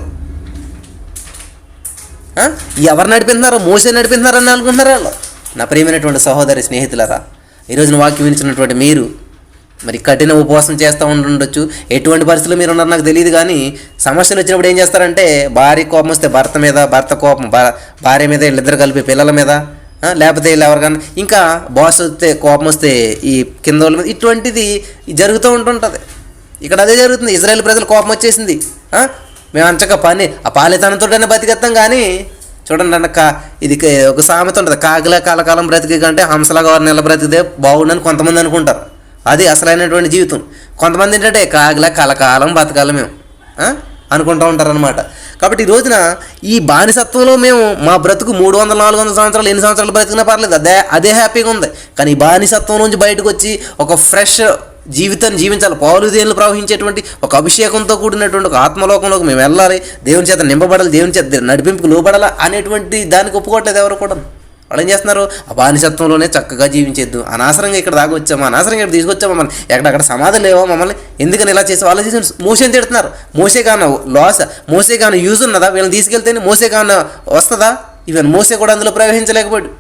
[SPEAKER 1] ఎవరు నడిపిస్తున్నారు? మోసే నడిపిస్తున్నారని అనుకుంటున్నారు వాళ్ళు. నా ప్రియమైనటువంటి సహోదరి స్నేహితులారా, ఈరోజున వాక్యం వినిచినటువంటి మీరు మరి కఠిన ఉపవాసం చేస్తూ ఉండొచ్చు. ఎటువంటి పరిస్థితులు మీరు ఉన్నారు నాకు తెలియదు, కానీ సమస్యలు వచ్చినప్పుడు ఏం చేస్తారంటే భార్య కోపం వస్తే భర్త మీద, భర్త కోపం భార్య మీద, వీళ్ళిద్దరు కలిపి పిల్లల మీద, లేకపోతే వీళ్ళు ఎవరికన్నా ఇంకా బాస్ వస్తే కోపం వస్తే ఈ కింద వాళ్ళ మీద, ఇటువంటిది జరుగుతూ ఉంటుంటుంది. ఇక్కడ అదే జరుగుతుంది. ఇజ్రాయేల్ ప్రజలు కోపం వచ్చేసింది, మేము అంచక పని ఆ పాలితనంతోనే బతికేస్తాం. కానీ చూడండి అన్న ఇది ఒక సామెత ఉంటుంది, కాకిలా కాలకాలం బ్రతికి కంటే హంసలాగా 6 నెలల బ్రతికితే బాగుండని కొంతమంది అనుకుంటారు. అది అసలైనటువంటి జీవితం. కొంతమంది ఏంటంటే కాకిలా కలకాలం బతకాలి మేము అనుకుంటూ ఉంటారనమాట. కాబట్టి ఈ రోజున ఈ బానిసత్వంలో మేము మా బ్రతుకు 300-400 సంవత్సరాలు ఎన్ని సంవత్సరాలు బ్రతికినా పర్లేదు, అదే హ్యాపీగా ఉంది. కానీ ఈ బానిసత్వం నుంచి బయటకు వచ్చి ఒక ఫ్రెష్ జీవితాన్ని జీవించాలి. పాలు దేనిలో ప్రవహించేటువంటి ఒక అభిషేకంతో కూడినటువంటి ఒక ఆత్మలోకంలోకి మేము వెళ్ళాలి, దేవుని చేత నింపబడాలి, దేవుని చేత నడిపింపుకు లోబడాలి అనేటువంటి దానికి ఒప్పుకోవట్లేదు ఎవరు కూడా. వాళ్ళు ఏం చేస్తున్నారు? ఆ బానిసత్వంలోనే చక్కగా జీవించేద్దు, అనవసరంగా ఇక్కడ దాకా వచ్చామా, అనవసరంగా ఇక్కడ తీసుకొచ్చామా, మమ్మల్ని ఎక్కడక్కడ సమాధులు లేవా, మమ్మల్ని ఎందుకని ఇలా చేసి వాళ్ళు చేసి మోసేని తిడుతున్నారు. మోసే కాన లాస్, మోసే కాన యూజ్ ఉన్నదా? వీళ్ళని తీసుకెళ్తేనే మోసే కాన వస్తుందా? ఈవెన్ మోసే కూడా అందులో ప్రవహించలేకపోయాడు.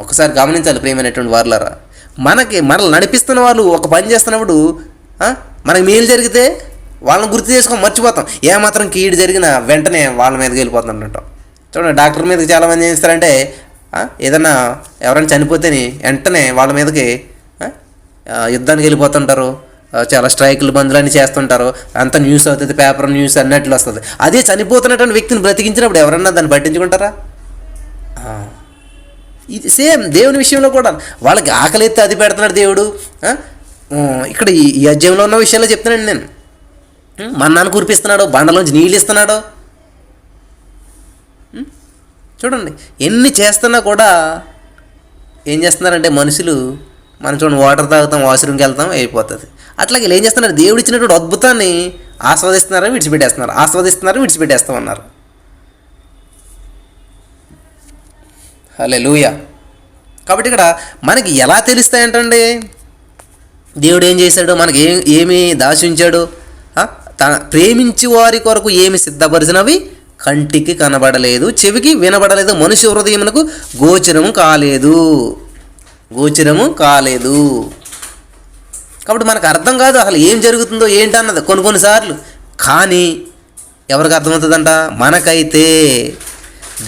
[SPEAKER 1] ఒకసారి గమనించాలి ప్రియమైనటువంటి వారులారా, మనల్ని నడిపిస్తున్న వాళ్ళు ఒక పని చేస్తున్నప్పుడు మనకి మేలు జరిగితే వాళ్ళని గుర్తు చేసుకొని మర్చిపోతాం. ఏమాత్రం కీడు జరిగినా వెంటనే వాళ్ళ మీదకి వెళ్ళిపోతుంటాం. చూడండి, డాక్టర్ మీదకి చాలామంది ఏం చేస్తారంటే ఏదన్నా ఎవరైనా చనిపోతేని వెంటనే వాళ్ళ మీదకి యుద్ధానికి వెళ్ళిపోతుంటారు. చాలా స్ట్రైకులు బంధులు అన్నీ చేస్తుంటారు. అంత న్యూస్ అవుతుంది, పేపర్ న్యూస్ అన్నట్లు వస్తుంది. అదే చనిపోతున్నటువంటి వ్యక్తిని బ్రతికించినప్పుడు ఎవరన్నా దాన్ని పట్టించుకుంటారా? ఇది సేమ్ దేవుని విషయంలో కూడా వాళ్ళకి ఆకలి ఎత్తే అది పెడుతున్నాడు దేవుడు. ఇక్కడ ఈ అధ్యాయంలో ఉన్న విషయాల్లో చెప్తున్నాను నేను. మన్నాను కురిపిస్తున్నాడు, బండలోంచి నీళ్ళు ఇస్తున్నాడు. చూడండి, ఎన్ని చేస్తున్నా కూడా ఏం చేస్తున్నారంటే మనుషులు, మనం చూడండి వాటర్ తాగుతాం, వాష్రూమ్కి వెళ్తాం, అయిపోతుంది. అట్లాగే ఏం చేస్తున్నారు, దేవుడు ఇచ్చినటువంటి అద్భుతాన్ని ఆస్వాదిస్తున్నారని విడిచిపెట్టేస్తున్నారు, ఆస్వాదిస్తున్నారని విడిచిపెట్టేస్తామన్నారు. హల్లెలూయా. కాబట్టి ఇక్కడ మనకి ఎలా తెలుస్తాయంటండి దేవుడు ఏం చేశాడు, మనకి ఏమి దాచించాడు? తన ప్రేమించి వారి కొరకు ఏమి సిద్ధపరిచినవి కంటికి కనబడలేదు, చెవికి వినబడలేదు, మనుష్య హృదయమునకు గోచరము కాలేదు. కాబట్టి మనకు అర్థం కాదు అసలు ఏం జరుగుతుందో ఏంటన్నది కొన్నిసార్లు. కానీ ఎవరికి అర్థమవుతుందంట? మనకైతే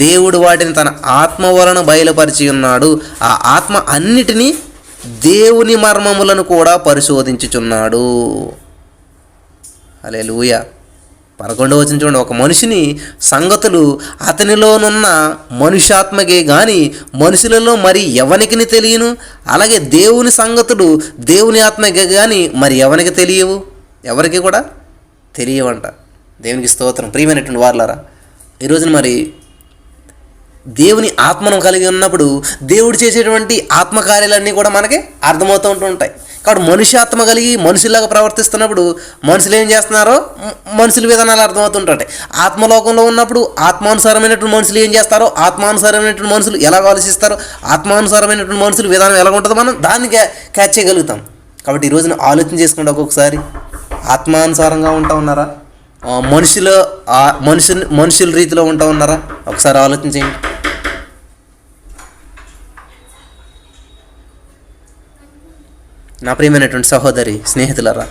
[SPEAKER 1] దేవుడు వాటిని తన ఆత్మ వలన బయలుపరిచి ఉన్నాడు. ఆ ఆత్మ అన్నిటినీ దేవుని మర్మములను కూడా పరిశోధించుచున్నాడు. హల్లెలూయా. 11వ వచనం చూడండి, ఒక మనిషిని సంగతులు అతనిలోనున్న మనుష్యాత్మకే గాని మనుషులలో మరి ఎవనికి తెలియను. అలాగే దేవుని సంగతులు దేవుని ఆత్మకే కానీ మరి ఎవరికి తెలియవు, ఎవరికి కూడా తెలియవంట. దేవునికి స్తోత్రం. ప్రియమైనటువంటి వారలారా, ఈరోజున మరి దేవుని ఆత్మను కలిగి ఉన్నప్పుడు దేవుడు చేసేటువంటి ఆత్మకార్యాలన్నీ కూడా మనకి అర్థమవుతూ ఉంటాయి. కాబట్టి మనుష్యాత్మ కలిగి మనుషులాగా ప్రవర్తిస్తున్నప్పుడు మనుషులు ఏం చేస్తున్నారో మనుషుల విధానాలు అర్థమవుతుంటాయి. ఆత్మలోకంలో ఉన్నప్పుడు ఆత్మానుసారమైనటువంటి మనుషులు ఏం చేస్తారో, ఆత్మానుసారమైనటువంటి మనుషులు ఎలా ఆలోచిస్తారో, ఆత్మానుసారమైనటువంటి మనుషుల విధానం ఎలా ఉంటుందో మనం దాన్ని క్యాచ్ చేయగలుగుతాం. కాబట్టి ఈరోజున ఆలోచన చేసుకుంటే ఒక్కొక్కసారి ఆత్మానుసారంగా ఉంటా ఉన్నారా, మనుషుల రీతిలో ఉంటా ఉన్నారా? ఒకసారి ఆలోచన చేయండి. నా ప్రియమైనటువంటి సహోదరి స్నేహితులరా,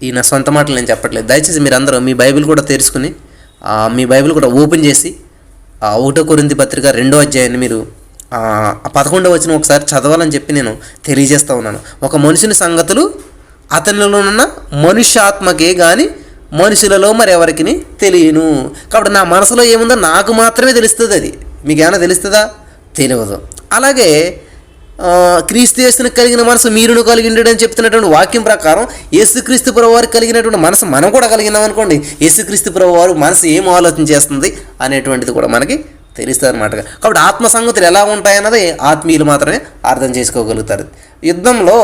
[SPEAKER 1] ఈ నా సొంత మాటలు నేను చెప్పట్లేదు. దయచేసి మీరందరూ మీ బైబిల్ కూడా తెరుచుకుని మీ బైబిల్ కూడా ఓపెన్ చేసి 1 కొరింథీ పత్రిక 2వ అధ్యాయాన్ని మీరు 11వ వచనం ఒకసారి చదవాలని చెప్పి నేను తెలియజేస్తూ ఉన్నాను. ఒక మనుషుని సంగతులు అతనిలో ఉన్న మనుష్యాత్మకే కానీ మనుషులలో మరి ఎవరికి తెలియను. కాబట్టి నా మనసులో ఏముందో నాకు మాత్రమే తెలుస్తుంది. అది మీకు ఏమైనా తెలుస్తుందా? తెలియదు. అలాగే క్రీస్తు యేసుని కలిగిన మనసు మీరును కలిగి ఉండడని చెప్తున్నటువంటి వాక్యం ప్రకారం యేసుక్రీస్తు ప్రభువారికి కలిగినటువంటి మనసు మనం కూడా కలిగినాం అనుకోండి, యేసుక్రీస్తు ప్రభువారు మనసు ఏం ఆలోచన చేస్తుంది అనేటువంటిది కూడా మనకి తెలుస్తుంది అనమాట. కాబట్టి ఆత్మ సంగతులు ఎలా ఉంటాయన్నది ఆత్మీయులు మాత్రమే అర్థం చేసుకోగలుగుతారు. యుద్ధంలో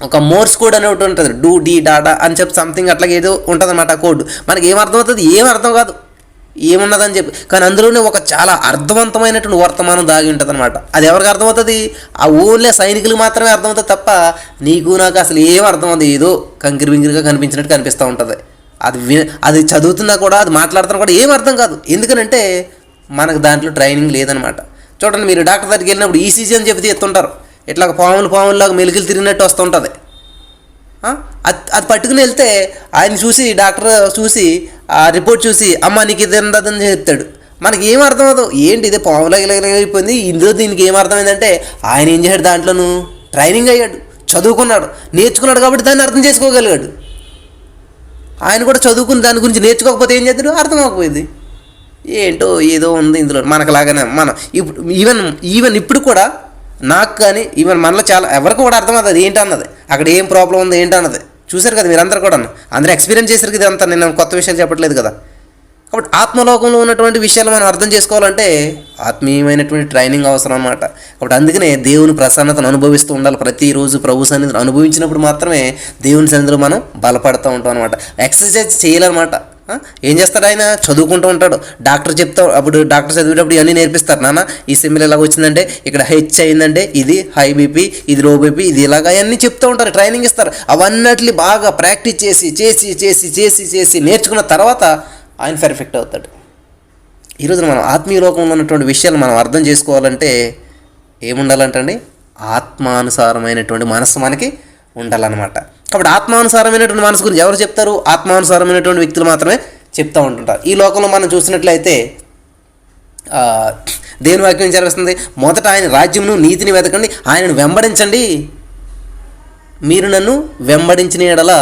[SPEAKER 1] ఒక మోర్స్ కోడ్ అనేటి ఉంటుంది, డూ డీ డాడా అని చెప్పి సంథింగ్ అట్లాగే ఏదో ఉంటుంది అన్నమాట. కోడ్ మనకి ఏం అర్థమవుతుంది? ఏం అర్థం కాదు, ఏమున్నదని చెప్పి. కానీ అందులోనే ఒక చాలా అర్థవంతమైనటువంటి వర్తమానం దాగి ఉంటుంది అనమాట. అది ఎవరికి అర్థమవుతుంది? ఆ ఓన్లీ సైనికులకు మాత్రమే అర్థమవుతుంది తప్ప నీకు నాకు అసలు ఏం అర్థమవుతుంది, ఏదో కంకిరి బింకిరిగా కనిపించినట్టు కనిపిస్తూ ఉంటుంది. అది చదువుతున్నా కూడా, అది మాట్లాడుతున్నా కూడా ఏం అర్థం కాదు. ఎందుకనంటే మనకు దాంట్లో ట్రైనింగ్ లేదనమాట. చూడండి, మీరు డాక్టర్ దగ్గరికి వెళ్ళినప్పుడు ఈసీజీ అని చెప్పి ఎత్తుంటారు, ఇట్లా పాములాగా మెలికలు తిరిగినట్టు వస్తుంటుంది. అది పట్టుకుని వెళ్తే ఆయన చూసి, డాక్టర్ చూసి ఆ రిపోర్ట్ చూసి, అమ్మ నీకు ఇది ఉండదని చెప్తాడు. మనకి ఏం అర్థం అవుతావు, ఏంటి ఇది పాములా అయిపోయింది, ఇందులో దీనికి ఏం అర్థమైందంటే ఆయన ఏం చేశాడు, దాంట్లోనూ ట్రైనింగ్ అయ్యాడు, చదువుకున్నాడు, నేర్చుకున్నాడు కాబట్టి దాన్ని అర్థం చేసుకోగలిగాడు. ఆయన కూడా చదువుకుని దాని గురించి నేర్చుకోకపోతే ఏం చేస్తాడు, అర్థం అవ్వకపోయింది. ఏంటో ఏదో ఉంది ఇందులో మనకులాగానే. మనం ఇప్పుడు ఈవెన్ ఇప్పుడు కూడా నాకు కానీ ఈవెన్ మనలో చాలా ఎవరికి కూడా అర్థమవుతుంది ఏంటన్నది, అక్కడ ఏం ప్రాబ్లం ఉంది ఏంటన్నది. చూశారు కదా మీరందరూ కూడా, అందరూ ఎక్స్పీరియన్స్ చేశారు కదా. అంతా నేను కొత్త విషయాలు చెప్పట్లేదు కదా. కాబట్టి ఆత్మలోకంలో ఉన్నటువంటి విషయాలు మనం అర్థం చేసుకోవాలంటే ఆత్మీయమైనటువంటి ట్రైనింగ్ అవసరం అన్నమాట. కాబట్టి అందుకనే దేవుని ప్రసన్నతను అనుభవిస్తూ ఉండాలి. ప్రతిరోజు ప్రభు సన్నిధిని అనుభవించినప్పుడు మాత్రమే దేవుని సన్నిధిలో మనం బలపడుతూ ఉంటాం అనమాట. ఎక్సర్సైజ్ చేయాలన్నమాట. ఏం చేస్తాడు ఆయన, చదువుకుంటూ ఉంటాడు. డాక్టర్ అప్పుడు డాక్టర్ చదివేటప్పుడు ఇవన్నీ నేర్పిస్తారు. నాన్న ఈ సిమ్మిల్ ఎలాగ వచ్చిందంటే, ఇక్కడ హెచ్ అయిందంటే ఇది హై బీపీ, ఇది లో బీపీ, ఇది ఇలాగ అవన్నీ చెప్తూ ఉంటారు, ట్రైనింగ్ ఇస్తారు. అవన్నీ బాగా ప్రాక్టీస్ చేసి చేసి చేసి చేసి చేసి నేర్చుకున్న తర్వాత ఆయన పర్ఫెక్ట్ అవుతాడు. ఈరోజు మనం ఆత్మీయ లోకంలో ఉన్నటువంటి విషయాలు మనం అర్థం చేసుకోవాలంటే ఏముండాలంటండి, ఆత్మానుసారమైనటువంటి మనస్సు మనకి ఉండాలన్నమాట. కాబట్టి ఆత్మానుసారమైనటువంటి మనసు గురించి ఎవరు చెప్తారు? ఆత్మానుసారమైనటువంటి వ్యక్తులు మాత్రమే చెప్తూ ఉంటుంటారు. ఈ లోకంలో మనం చూసినట్లయితే దేవుని వాక్యం చదివిస్తుంది, మొదట ఆయన రాజ్యమును నీతిని వెతకండి, ఆయనను వెంబడించండి, మీరు నన్ను వెంబడించిన యెడల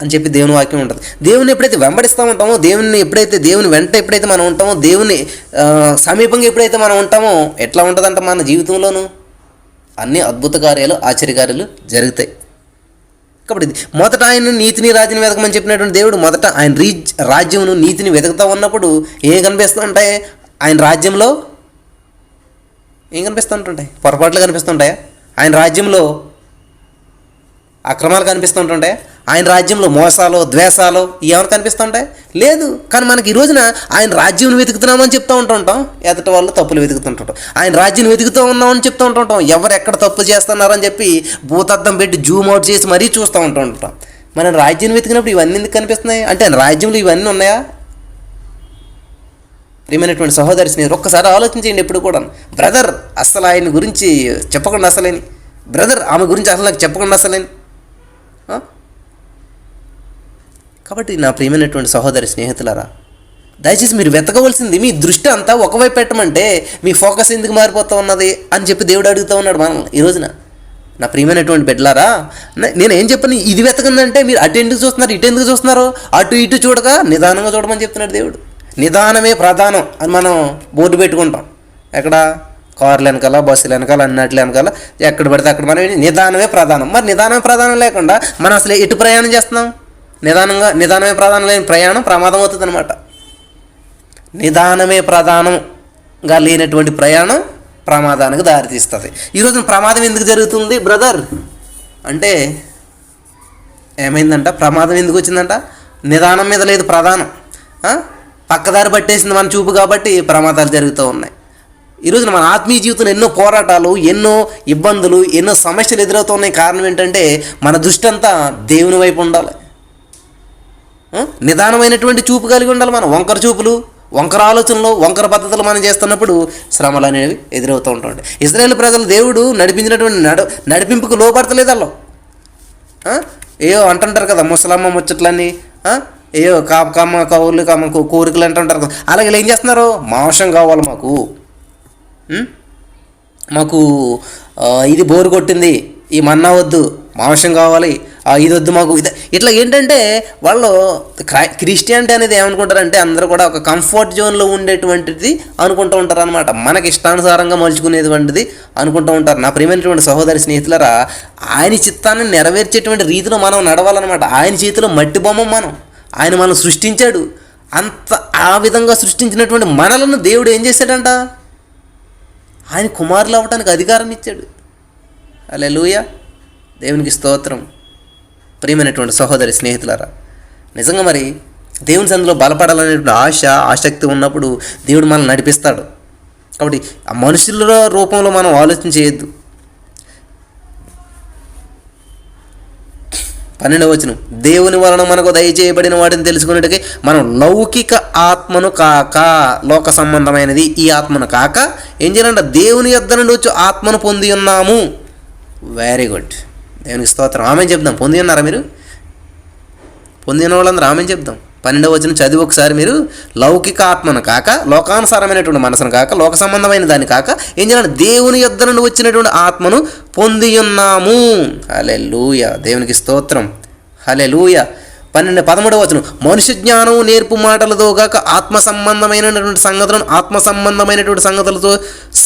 [SPEAKER 1] అని చెప్పి దేవుని వాక్యం ఉంటుంది. దేవుని ఎప్పుడైతే వెంబడిస్తూ ఉంటామో, దేవుని వెంట ఎప్పుడైతే మనం ఉంటామో, దేవుని సమీపంగా ఎప్పుడైతే మనం ఉంటామో, ఎట్లా ఉంటుందంట మన జీవితంలోనూ అన్ని అద్భుత కార్యాలు, ఆశ్చర్యకార్యాలు జరుగుతాయి. కాబట్టి మొదట ఆయన నీతిని రాజ్యం వెతకమని చెప్పినటువంటి దేవుడు మొదట ఆయన రాజ్యమును నీతిని వెతుకుతూ ఉన్నప్పుడు ఏం కనిపిస్తూ ఉంటాయి? ఆయన రాజ్యంలో ఏం కనిపిస్తూ ఉంటుంటాయి? పొరపాట్లు కనిపిస్తుంటాయా? ఆయన రాజ్యంలో అక్రమాలు కనిపిస్తూ ఉంటుంటాయా? ఆయన రాజ్యంలో మోసాలు, ద్వేషాలు ఏమైనా కనిపిస్తుంటాయి? లేదు. కానీ మనకి ఈ రోజున ఆయన రాజ్యం వెతుకుతున్నామని చెప్తూ ఉంటుంటాం, ఎదుటి వాళ్ళు తప్పులు వెతుకుతుంటాం. ఆయన రాజ్యం వెతుకుతూ ఉన్నామని చెప్తూ ఉంటుంటాం, ఎవరు ఎక్కడ తప్పు చేస్తున్నారని చెప్పి భూతద్దం పెట్టి జూమ్ అవుట్ చేసి మరీ చూస్తూ ఉంటుంటాం. మనం రాజ్యం వెతికినప్పుడు ఇవన్నీ ఎందుకు కనిపిస్తున్నాయి అంటే ఆయన రాజ్యంలో ఇవన్నీ ఉన్నాయా? ప్రియమైనటువంటి సహోదరి స్నేహితులు, ఒక్కసారి ఆలోచించండి. ఎప్పుడు కూడా బ్రదర్ అసలు ఆయన గురించి చెప్పకుండా అసలేని, బ్రదర్ ఆమె గురించి అసలు నాకు చెప్పకుండా అసలేని. కాబట్టి నా ప్రియమైనటువంటి సహోదరి స్నేహితులారా, దయచేసి మీరు వెతకవలసింది మీ దృష్టి అంతా ఒకవైపు పెట్టమంటే మీ ఫోకస్ ఎందుకు మారిపోతూ ఉన్నది అని చెప్పి దేవుడు అడుగుతూ ఉన్నాడు మనం ఈ రోజున. నా ప్రియమైనటువంటి బిడ్డలారా, నేను ఏం చెప్పను, ఇది వెతకందంటే మీరు అటు ఎందుకు చూస్తున్నారు, ఇటు ఎందుకు చూస్తున్నారు? అటు ఇటు చూడక నిదానంగా చూడమని చెప్తున్నాడు దేవుడు. నిదానమే ప్రధానం అని మనం బోర్డు పెట్టుకుంటాం. ఎక్కడ? కార్లు వెనకాల, బస్సులు వెనకాల, అన్నట్లు వెనకాల, ఎక్కడ పడితే అక్కడ మనం నిదానమే ప్రధానం. మరి నిదానమే ప్రధానం లేకుండా మనం అసలు ఎటు ప్రయాణం చేస్తున్నాం? నిదానమే ప్రధానం లేని ప్రయాణం ప్రమాదం అవుతుంది అనమాట. నిదానమే ప్రధానంగా లేనటువంటి ప్రయాణం ప్రమాదానికి దారితీస్తుంది. ఈరోజు ప్రమాదం ఎందుకు జరుగుతుంది బ్రదర్ అంటే ఏమైందంట? ప్రమాదం ఎందుకు వచ్చిందంట? నిదానం మీద లేదు ప్రధానం, పక్కదారి పట్టేసింది మన చూపు, కాబట్టి ప్రమాదాలు జరుగుతూ ఉన్నాయి. ఈరోజు మన ఆత్మీయ జీవితంలో ఎన్నో పోరాటాలు, ఎన్నో ఇబ్బందులు, ఎన్నో సమస్యలు ఎదురవుతున్నాయి. కారణం ఏంటంటే మన దృష్టి అంతా దేవుని వైపు ఉండాలి. నిదానమైనటువంటి చూపు కలిగి ఉండాలి. మనం వంకర చూపులు, వంకర ఆలోచనలు, వంకర పద్ధతులు మనం చేస్తున్నప్పుడు శ్రమలు అనేవి ఎదురవుతూ ఉంటాయి. ఇశ్రాయేలు ప్రజలు దేవుడు నడిపించినటువంటి నడిపింపుకు లోపడతలేదు. వాళ్ళు ఏయో అంటుంటారు కదా, ముసలమ్మ ముచ్చట్లన్నీ, ఏయో కమ్మ కౌలు కమ్మ కోరికలు అంటుంటారు కదా. అలాగే ఏం చేస్తున్నారు? మాంసం కావాలి మాకు ఇది బోరు కొట్టింది, ఈ మన్నా వద్దు, మాంసం కావాలి, ఇది వద్దు మాకు, ఇది ఇట్లా. ఏంటంటే వాళ్ళు క్రిస్టియానిటీ అనేది ఏమనుకుంటారంటే అందరూ కూడా ఒక కంఫర్ట్ జోన్లో ఉండేటువంటిది అనుకుంటూ ఉంటారు అనమాట. మనకి ఇష్టానుసారంగా మలుచుకునేటువంటిది అనుకుంటూ ఉంటారు. నా ప్రియమైనటువంటి సహోదరి స్నేహితులరా, ఆయన చిత్తాన్ని నెరవేర్చేటువంటి రీతిలో మనం నడవాలన్నమాట. ఆయన చేతిలో మట్టి బొమ్మ మనం. ఆయన మనం సృష్టించాడు. ఆ విధంగా సృష్టించినటువంటి మనలను దేవుడు ఏం చేశాడంట? ఆయన కుమారులు అవ్వటానికి అధికారం ఇచ్చాడు. హల్లెలూయా, దేవునికి స్తోత్రం. ప్రియమైనటువంటి సహోదరి స్నేహితులారా, నిజంగా మరి దేవుని సన్నిధిలో బలపడాలనేటువంటి ఆసక్తి ఉన్నప్పుడు దేవుడు మనల్ని నడిపిస్తాడు. కాబట్టి ఆ మనుషుల రూపంలో మనం ఆలోచన చేయొద్దు. 12వ వచనం, దేవుని వలన మనకు దయచేయబడిన వాటిని తెలుసుకునేటికి మనం లౌకిక ఆత్మను కాక, లోక సంబంధమైనది ఈ ఆత్మను కాక ఏం చేయాలంట? దేవుని యొద్ద నుండి వచ్చి ఆత్మను పొంది ఉన్నాము. వెరీ గుడ్, దేవునికి స్తోత్రం. ఆమెను చెప్దాం. పొంది ఉన్నారా మీరు? పొందిన వాళ్ళందరూ ఆమెను చెప్దాం. 12వ వచనం చదివి ఒకసారి మీరు. లౌకిక ఆత్మను కాక, లోకానుసారమైనటువంటి మనసును కాక, లోక సంబంధమైన దాన్ని కాక ఏం చేయాలి? దేవుని యొద్ద నుండి వచ్చినటువంటి ఆత్మను పొంది ఉన్నాము. హల్లెలూయా, దేవునికి స్తోత్రం. హల్లెలూయా. 13వ వచనం, మనుష్య జ్ఞానం నేర్పు మాటలతో కాక ఆత్మ సంబంధమైనటువంటి సంగతులతో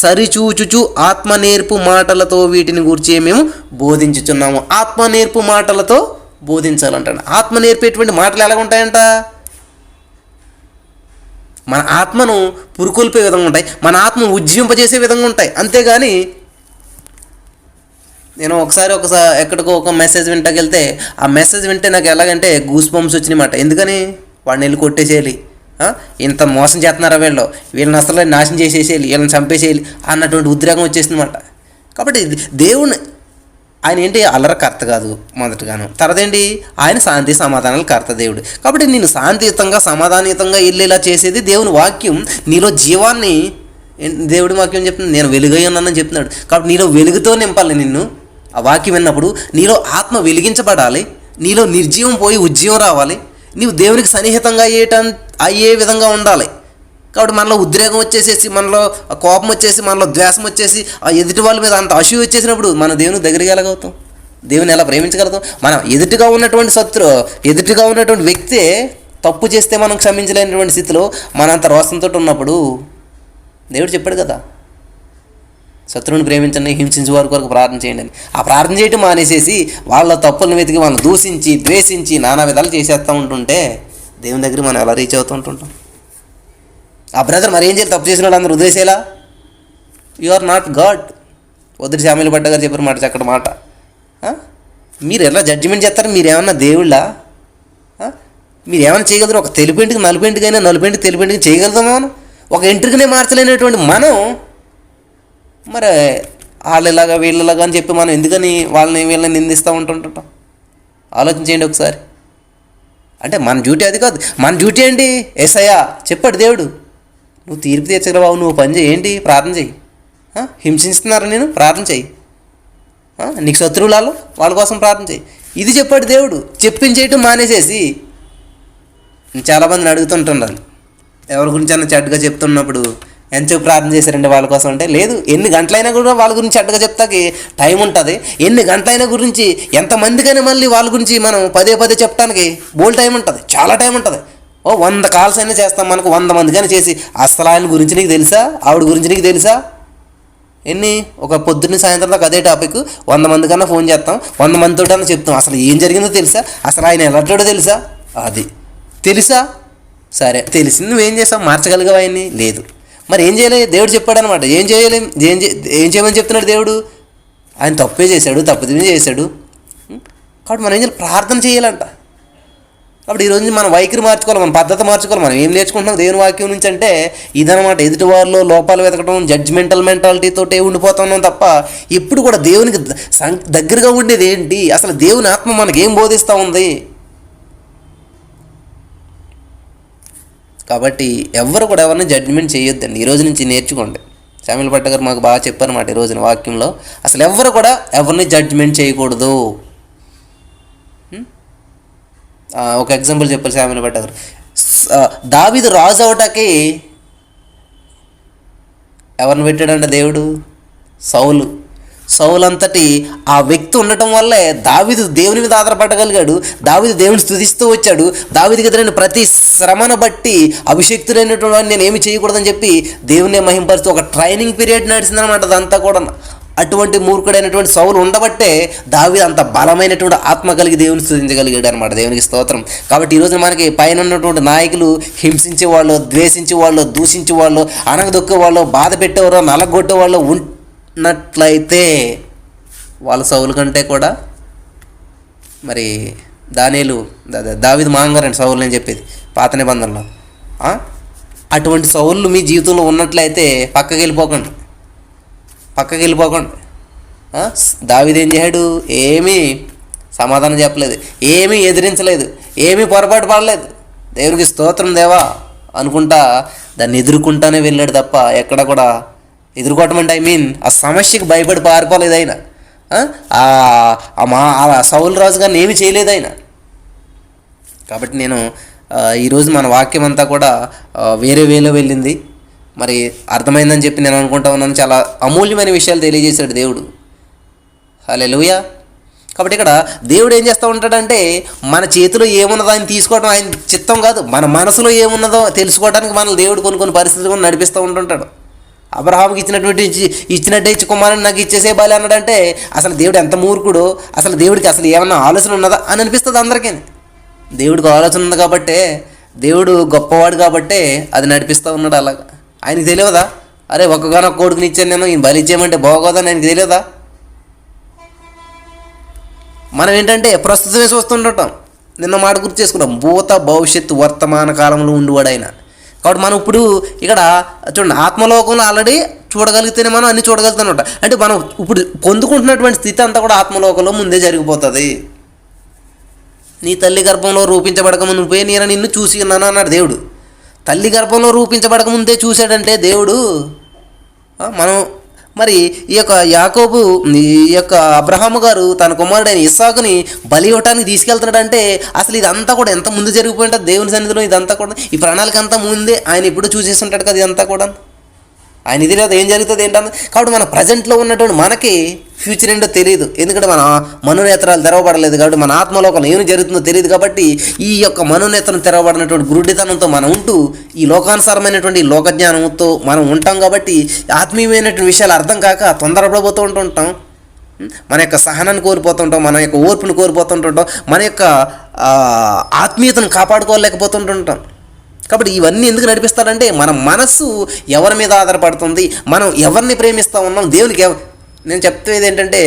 [SPEAKER 1] సరిచూచుచు ఆత్మ నేర్పు మాటలతో వీటిని గూర్చి మేము బోధించుచున్నాము. ఆత్మ నేర్పు మాటలతో బోధించాలంట. ఆత్మ నేర్పేటువంటి మాటలు ఎలా ఉంటాయంట? మన ఆత్మను పురుకొల్పే విధంగా ఉంటాయి, మన ఆత్మను ఉజ్జింపజేసే విధంగా ఉంటాయి. అంతేగాని నేను ఒకసారి ఎక్కడికో ఒక మెసేజ్ వింటాకెళ్తే ఆ మెసేజ్ వింటే నాకు ఎలాగంటే గూస్ బంప్స్ వచ్చినాయన్నమాట. ఎందుకని? వాడిని వెళ్ళి కొట్టేసేయాలి, ఇంత మోసం చేస్తున్నారా వీళ్ళని అసలు నాశనం చేసేసేయాలి, వీళ్ళని చంపేసేయాలి అన్నటువంటి ఉద్రేకం వచ్చేసిందన్నమాట. కాబట్టి దేవుని ఆయన ఏంటి? అల్లరకర్త కాదు మొదటగాను. తర్వాత ఏంటి? ఆయన శాంతి సమాధానాలు కర్త దేవుడు. కాబట్టి నేను శాంతియుతంగా సమాధానయుతంగా వెళ్ళేలా చేసేది దేవుని వాక్యం. నీలో జీవాన్ని దేవుడి వాక్యం చెప్తుంది, నేను వెలుగై ఉన్నానని చెప్తున్నాడు. కాబట్టి నీలో వెలుగుతో నింపాలి నిన్ను. ఆ వాక్యం విన్నప్పుడు నీలో ఆత్మ వెలిగించబడాలి, నీలో నిర్జీవం పోయి ఉజ్జీవం రావాలి, నీవు దేవునికి సన్నిహితంగా అయ్యే విధంగా ఉండాలి. కాబట్టి మనలో ఉద్రేకం వచ్చేసేసి, మనలో కోపం వచ్చేసి, మనలో ద్వేషం వచ్చేసి, ఆ ఎదుటి వాళ్ళ మీద అంత అసూయ వచ్చేసినప్పుడు మనం దేవునికి దగ్గరికి వెళ్ళగలుగుతాం, దేవుని ఎలా ప్రేమించగలుగుతాం? మనం ఎదుటిగా ఉన్నటువంటి వ్యక్తే తప్పు చేస్తే మనం క్షమించలేనటువంటి స్థితిలో మనంత రోషంతో ఉన్నప్పుడు దేవుడు చెప్పాడు కదా, శత్రువుని ప్రేమించండి, హింసించే వారి కొరకు ప్రార్థన చేయండి అని. ఆ ప్రార్థన చేయటం మానేసేసి వాళ్ళ తప్పులను వెతికి వాళ్ళని దూషించి ద్వేషించి నానా విధాలు చేసేస్తూ ఉంటుంటే దేవుని దగ్గర మనం ఎలా రీచ్ అవుతూ ఉంటుంటాం? ఆ బ్రదర్ మరి ఏం చేయాలి? తప్పు చేసిన వాళ్ళు అందరూ వదిలేసేలా? You are not god. వద్దు శామ్యూల్ భట్ట గారు చెప్పిన మాట, చక్కటి మాట. మీరు ఎలా జడ్జిమెంట్ చేస్తారు? మీరేమన్నా దేవుళ్ళా? మీరు ఏమైనా చేయగలరు? ఒక తెలుపింటికి నలుపింటికైనా, నలుపింటికి తెలుపింటికి చేయగలుగుతాం మనం? ఒక ఎంట్రికనే మార్చలేనటువంటి మనం మరి వాళ్ళలాగా వీళ్ళలాగా అని చెప్పి మనం ఎందుకని వీళ్ళని నిందిస్తూ ఉంటుంటాం? ఆలోచించేయండి ఒకసారి. అంటే మన డ్యూటీ అది కాదు. మన డ్యూటీ ఏంటి? యేసయ్యా చెప్పాడు దేవుడు, నువ్వు తీర్పు తీర్చగల బాబు, నువ్వు పని చేయి, ఏంటి? ప్రార్థన చెయ్యి. హింసిస్తున్నారు నేను, ప్రార్థన చెయ్యి. నీకు శత్రువులలో వాళ్ళ కోసం ప్రార్థన చెయ్యి. ఇది చెప్పాడు దేవుడు. చెప్పించేయటం మానేసేసి చాలామందిని అడుగుతుంటున్నాను, ఎవరి గురించి అన్న చెడ్డగా చెప్తున్నప్పుడు ఎంతసేపు ప్రార్థన చేశారండి వాళ్ళ కోసం అంటే, లేదు, ఎన్ని గంటలైనా కూడా వాళ్ళ గురించి చెడ్డగా చెప్తాకి టైం ఉంటుంది. ఎన్ని గంటలైనా గురించి ఎంతమందికైనా మళ్ళీ వాళ్ళ గురించి మనం పదే పదే చెప్పడానికి బోల్ టైం ఉంటుంది, చాలా టైం ఉంటుంది. 100 కాల్స్ అయినా చేస్తాం, మనకు 100 మందికైనా చేసి అసలు ఆయన గురించి నీకు తెలుసా, ఆవిడ గురించి నీకు తెలుసా, ఒక పొద్దున్న సాయంత్రం దాకా అదే టాపిక్, 100 మందికన్నా ఫోన్ చేస్తాం, 100 మందితోటన్నా చెప్తాం. అసలు ఏం జరిగిందో తెలుసా, అసలు ఆయన ఎలాంటోడో తెలుసా, అది తెలుసా? సరే, తెలిసింది, నువ్వేం చేస్తావు? మార్చగలిగావు ఆయన్ని? లేదు. మరి ఏం చేయలే? దేవుడు చెప్పాడు అనమాట. ఏం చేయమని చెప్తున్నాడు దేవుడు? ఆయన తప్పే చేశాడు, తప్పుదే చేశాడు. కాబట్టి మనం ఏం చేయాలి? ప్రార్థన చేయాలంట. కాబట్టి ఈరోజు మనం వైఖరి మార్చుకోవాలి, మన పద్ధతి మార్చుకోవాలి. మనం ఏం నేర్చుకుంటున్నాం దేవుని వాక్యం నుంచి అంటే ఇదనమాట. ఎదుటి వారిలో లోపాలు వెతకడం, జడ్జ్మెంటల్ మెంటాలిటీతో ఉండిపోతున్నాం తప్ప ఎప్పుడు కూడా దేవునికి దగ్గరగా ఉండేది ఏంటి, అసలు దేవుని ఆత్మ మనకేం బోధిస్తూ ఉంది? కాబట్టి ఎవరు కూడా ఎవరిని జడ్జిమెంట్ చేయొద్దండి. ఈరోజు నుంచి నేర్చుకోండి. శామ్యూల్ భట్ట గారు మాకు బాగా చెప్పారన్నమాట ఈ రోజున వాక్యంలో. అసలు ఎవరు కూడా ఎవరిని జడ్జిమెంట్ చేయకూడదు. ఒక ఎగ్జాంపుల్ చెప్పారు శామ్యూల్ భట్ట గారు. దావీదు రాజు అవటానికి ఎవరిని పెట్టాడంటే దేవుడు? సౌలు అంతటి ఆ వ్యక్తి ఉండటం వల్లే దావీదు దేవుని మీద ఆధారపడగలిగాడు. దావీదు దేవుని స్తుతిస్తూ వచ్చాడు. దావీదుకి ఎదురైన ప్రతి శ్రమను బట్టి అభిషక్తులైనటువంటి వాడిని నేను ఏమి చేయకూడదని చెప్పి దేవుని మహింపరుస్తూ ఒక ట్రైనింగ్ పీరియడ్ నడిచిందనమాట అదంతా కూడా. అటువంటి మూర్ఖుడైనటువంటి సౌలు ఉండబట్టే దావీదు అంత బలమైనటువంటి ఆత్మ కలిగి దేవుని స్తుతించగలిగాడు అనమాట. దేవునికి స్తోత్రం. కాబట్టి ఈరోజు మనకి పైన ఉన్నటువంటి నాయకులు హింసించేవాళ్ళు, ద్వేషించేవాళ్ళు, దూషించేవాళ్ళు, అనగదొక్కేవాళ్ళు, బాధ పెట్టేవాళ్ళు, నలగొట్టేవాళ్ళు ఉన్నట్లయితే వాళ్ళ సౌలు కంటే కూడా మరి దావీదు మాంగారండి సౌలు అని చెప్పేది పాత నిబంధనలో. అటువంటి సౌళ్ళు మీ జీవితంలో ఉన్నట్లయితే పక్కకి వెళ్ళిపోకండి. దావీదు ఏం చేశాడు? ఏమీ సమాధానం చెప్పలేదు, ఏమీ ఎదిరించలేదు, ఏమీ పొరపాటు పడలేదు. దేవునికి స్తోత్రం దేవా అనుకుంటా దాన్ని ఎదుర్కొంటానే వెళ్ళాడు తప్ప ఎక్కడ కూడా ఎదుర్కోవటం అంటే ఆ సమస్యకి భయపడి పారిపోలేదు ఆయన. సౌలు రాజు గారిని ఏమి చేయలేదు ఆయన. కాబట్టి నేను ఈరోజు మన వాక్యం అంతా కూడా వేరే వేలో వెళ్ళింది, మరి అర్థమైందని చెప్పి నేను అనుకుంటా ఉన్నాను. చాలా అమూల్యమైన విషయాలు తెలియజేశాడు దేవుడు. హల్లెలూయా. కాబట్టి ఇక్కడ దేవుడు ఏం చేస్తూ ఉంటాడంటే మన చేతిలో ఏమున్నదో ఆయన తీసుకోవడం ఆయన చిత్తం కాదు, మన మనసులో ఏమున్నదో తెలుసుకోవడానికి మనల్ని దేవుడు కొన్ని పరిస్థితులు నడిపిస్తూ ఉంటుంటాడు. అబ్రహాంకి ఇచ్చినట్టే ఇచ్చి కుమారుని నాకు ఇచ్చేసే బాలి అన్నాడంటే అసలు దేవుడు ఎంత మూర్ఖుడో, అసలు దేవుడికి అసలు ఏమన్నా ఆలోచన ఉన్నదా అని అనిపిస్తుంది అందరికీ. దేవుడికి ఆలోచన ఉంది కాబట్టే, దేవుడు గొప్పవాడు కాబట్టే అది నడిపిస్తూ ఉన్నాడు అలాగా. ఆయనకి తెలియదా? అరే ఒక్కగానొక్క కొడుకుని ఇచ్చాను నేను, ఈయన బలి ఇచ్చేయమంటే బాగోదని ఆయనకి తెలియదా? మనం ఏంటంటే ప్రస్తుతమే చూస్తుంటాం. నిన్న మాట గుర్తు చేసుకున్నాం, భూత భవిష్యత్తు వర్తమాన కాలంలో ఉండేవాడు ఆయన. కాబట్టి మనం ఇప్పుడు ఇక్కడ చూడండి, ఆత్మలోకంలో ఆల్రెడీ చూడగలిగితేనే మనం అన్నీ చూడగలుగుతానమాట. అంటే మనం ఇప్పుడు పొందుకుంటున్నటువంటి స్థితి అంతా కూడా ఆత్మలోకంలో ముందే జరిగిపోతుంది. నీ తల్లి గర్భంలో రూపించబడక ముందు పోయి నేను నిన్ను చూసి ఉన్నాను అన్నాడు దేవుడు. తల్లి గర్భంలో రూపించబడక ముందే చూశాడంటే దేవుడు మరి ఈ యొక్క యాకోబు ఈ యొక్క అబ్రహాము గారు తన కుమారుడైన ఇస్సాకుని బలి ఇవ్వటానికి తీసుకెళ్తున్నాడంటే అసలు ఇదంతా కూడా ఎంత ముందు జరిగిపోయి ఉంటుంది దేవుని సన్నిధిలో. ఇదంతా కూడా ఈ ప్రణాళిక అంతా ముందే ఆయన ఎప్పుడూ చూసేసి ఉంటాడు కదా ఇదంతా కూడా. ఆయన ఇది లేదు ఏం జరుగుతుంది ఏంటన్నది. కాబట్టి మన ప్రజెంట్లో ఉన్నటువంటి మనకి ఫ్యూచర్ ఏంటో తెలియదు, ఎందుకంటే మన మనోనేత్రాలు తెరవబడలేదు కాబట్టి, మన ఆత్మలోకంలో ఏమి జరుగుతుందో తెలియదు కాబట్టి ఈ యొక్క మనోనేత్రం తెరవబడినటువంటి గురుడితనంతో మనం ఉంటూ ఈ లోకానుసారమైనటువంటి లోకజ్ఞానంతో మనం ఉంటాం కాబట్టి ఆత్మీయమైనటువంటి విషయాలు అర్థం కాక తొందరపడిపోతూ ఉంటుంటాం. మన యొక్క సహనాన్ని కోల్పోతుంటాం, మన యొక్క ఓర్పును కోల్పోతుంటుంటాం, మన యొక్క ఆత్మీయతను కాపాడుకోలేకపోతుంటుంటాం. కాబట్టి ఇవన్నీ ఎందుకు నడిపిస్తాడంటే మన మనస్సు ఎవరి మీద ఆధారపడుతుంది, మనం ఎవరిని ప్రేమిస్తూ ఉన్నాం, దేవునికి నేను చెప్తేది ఏంటంటే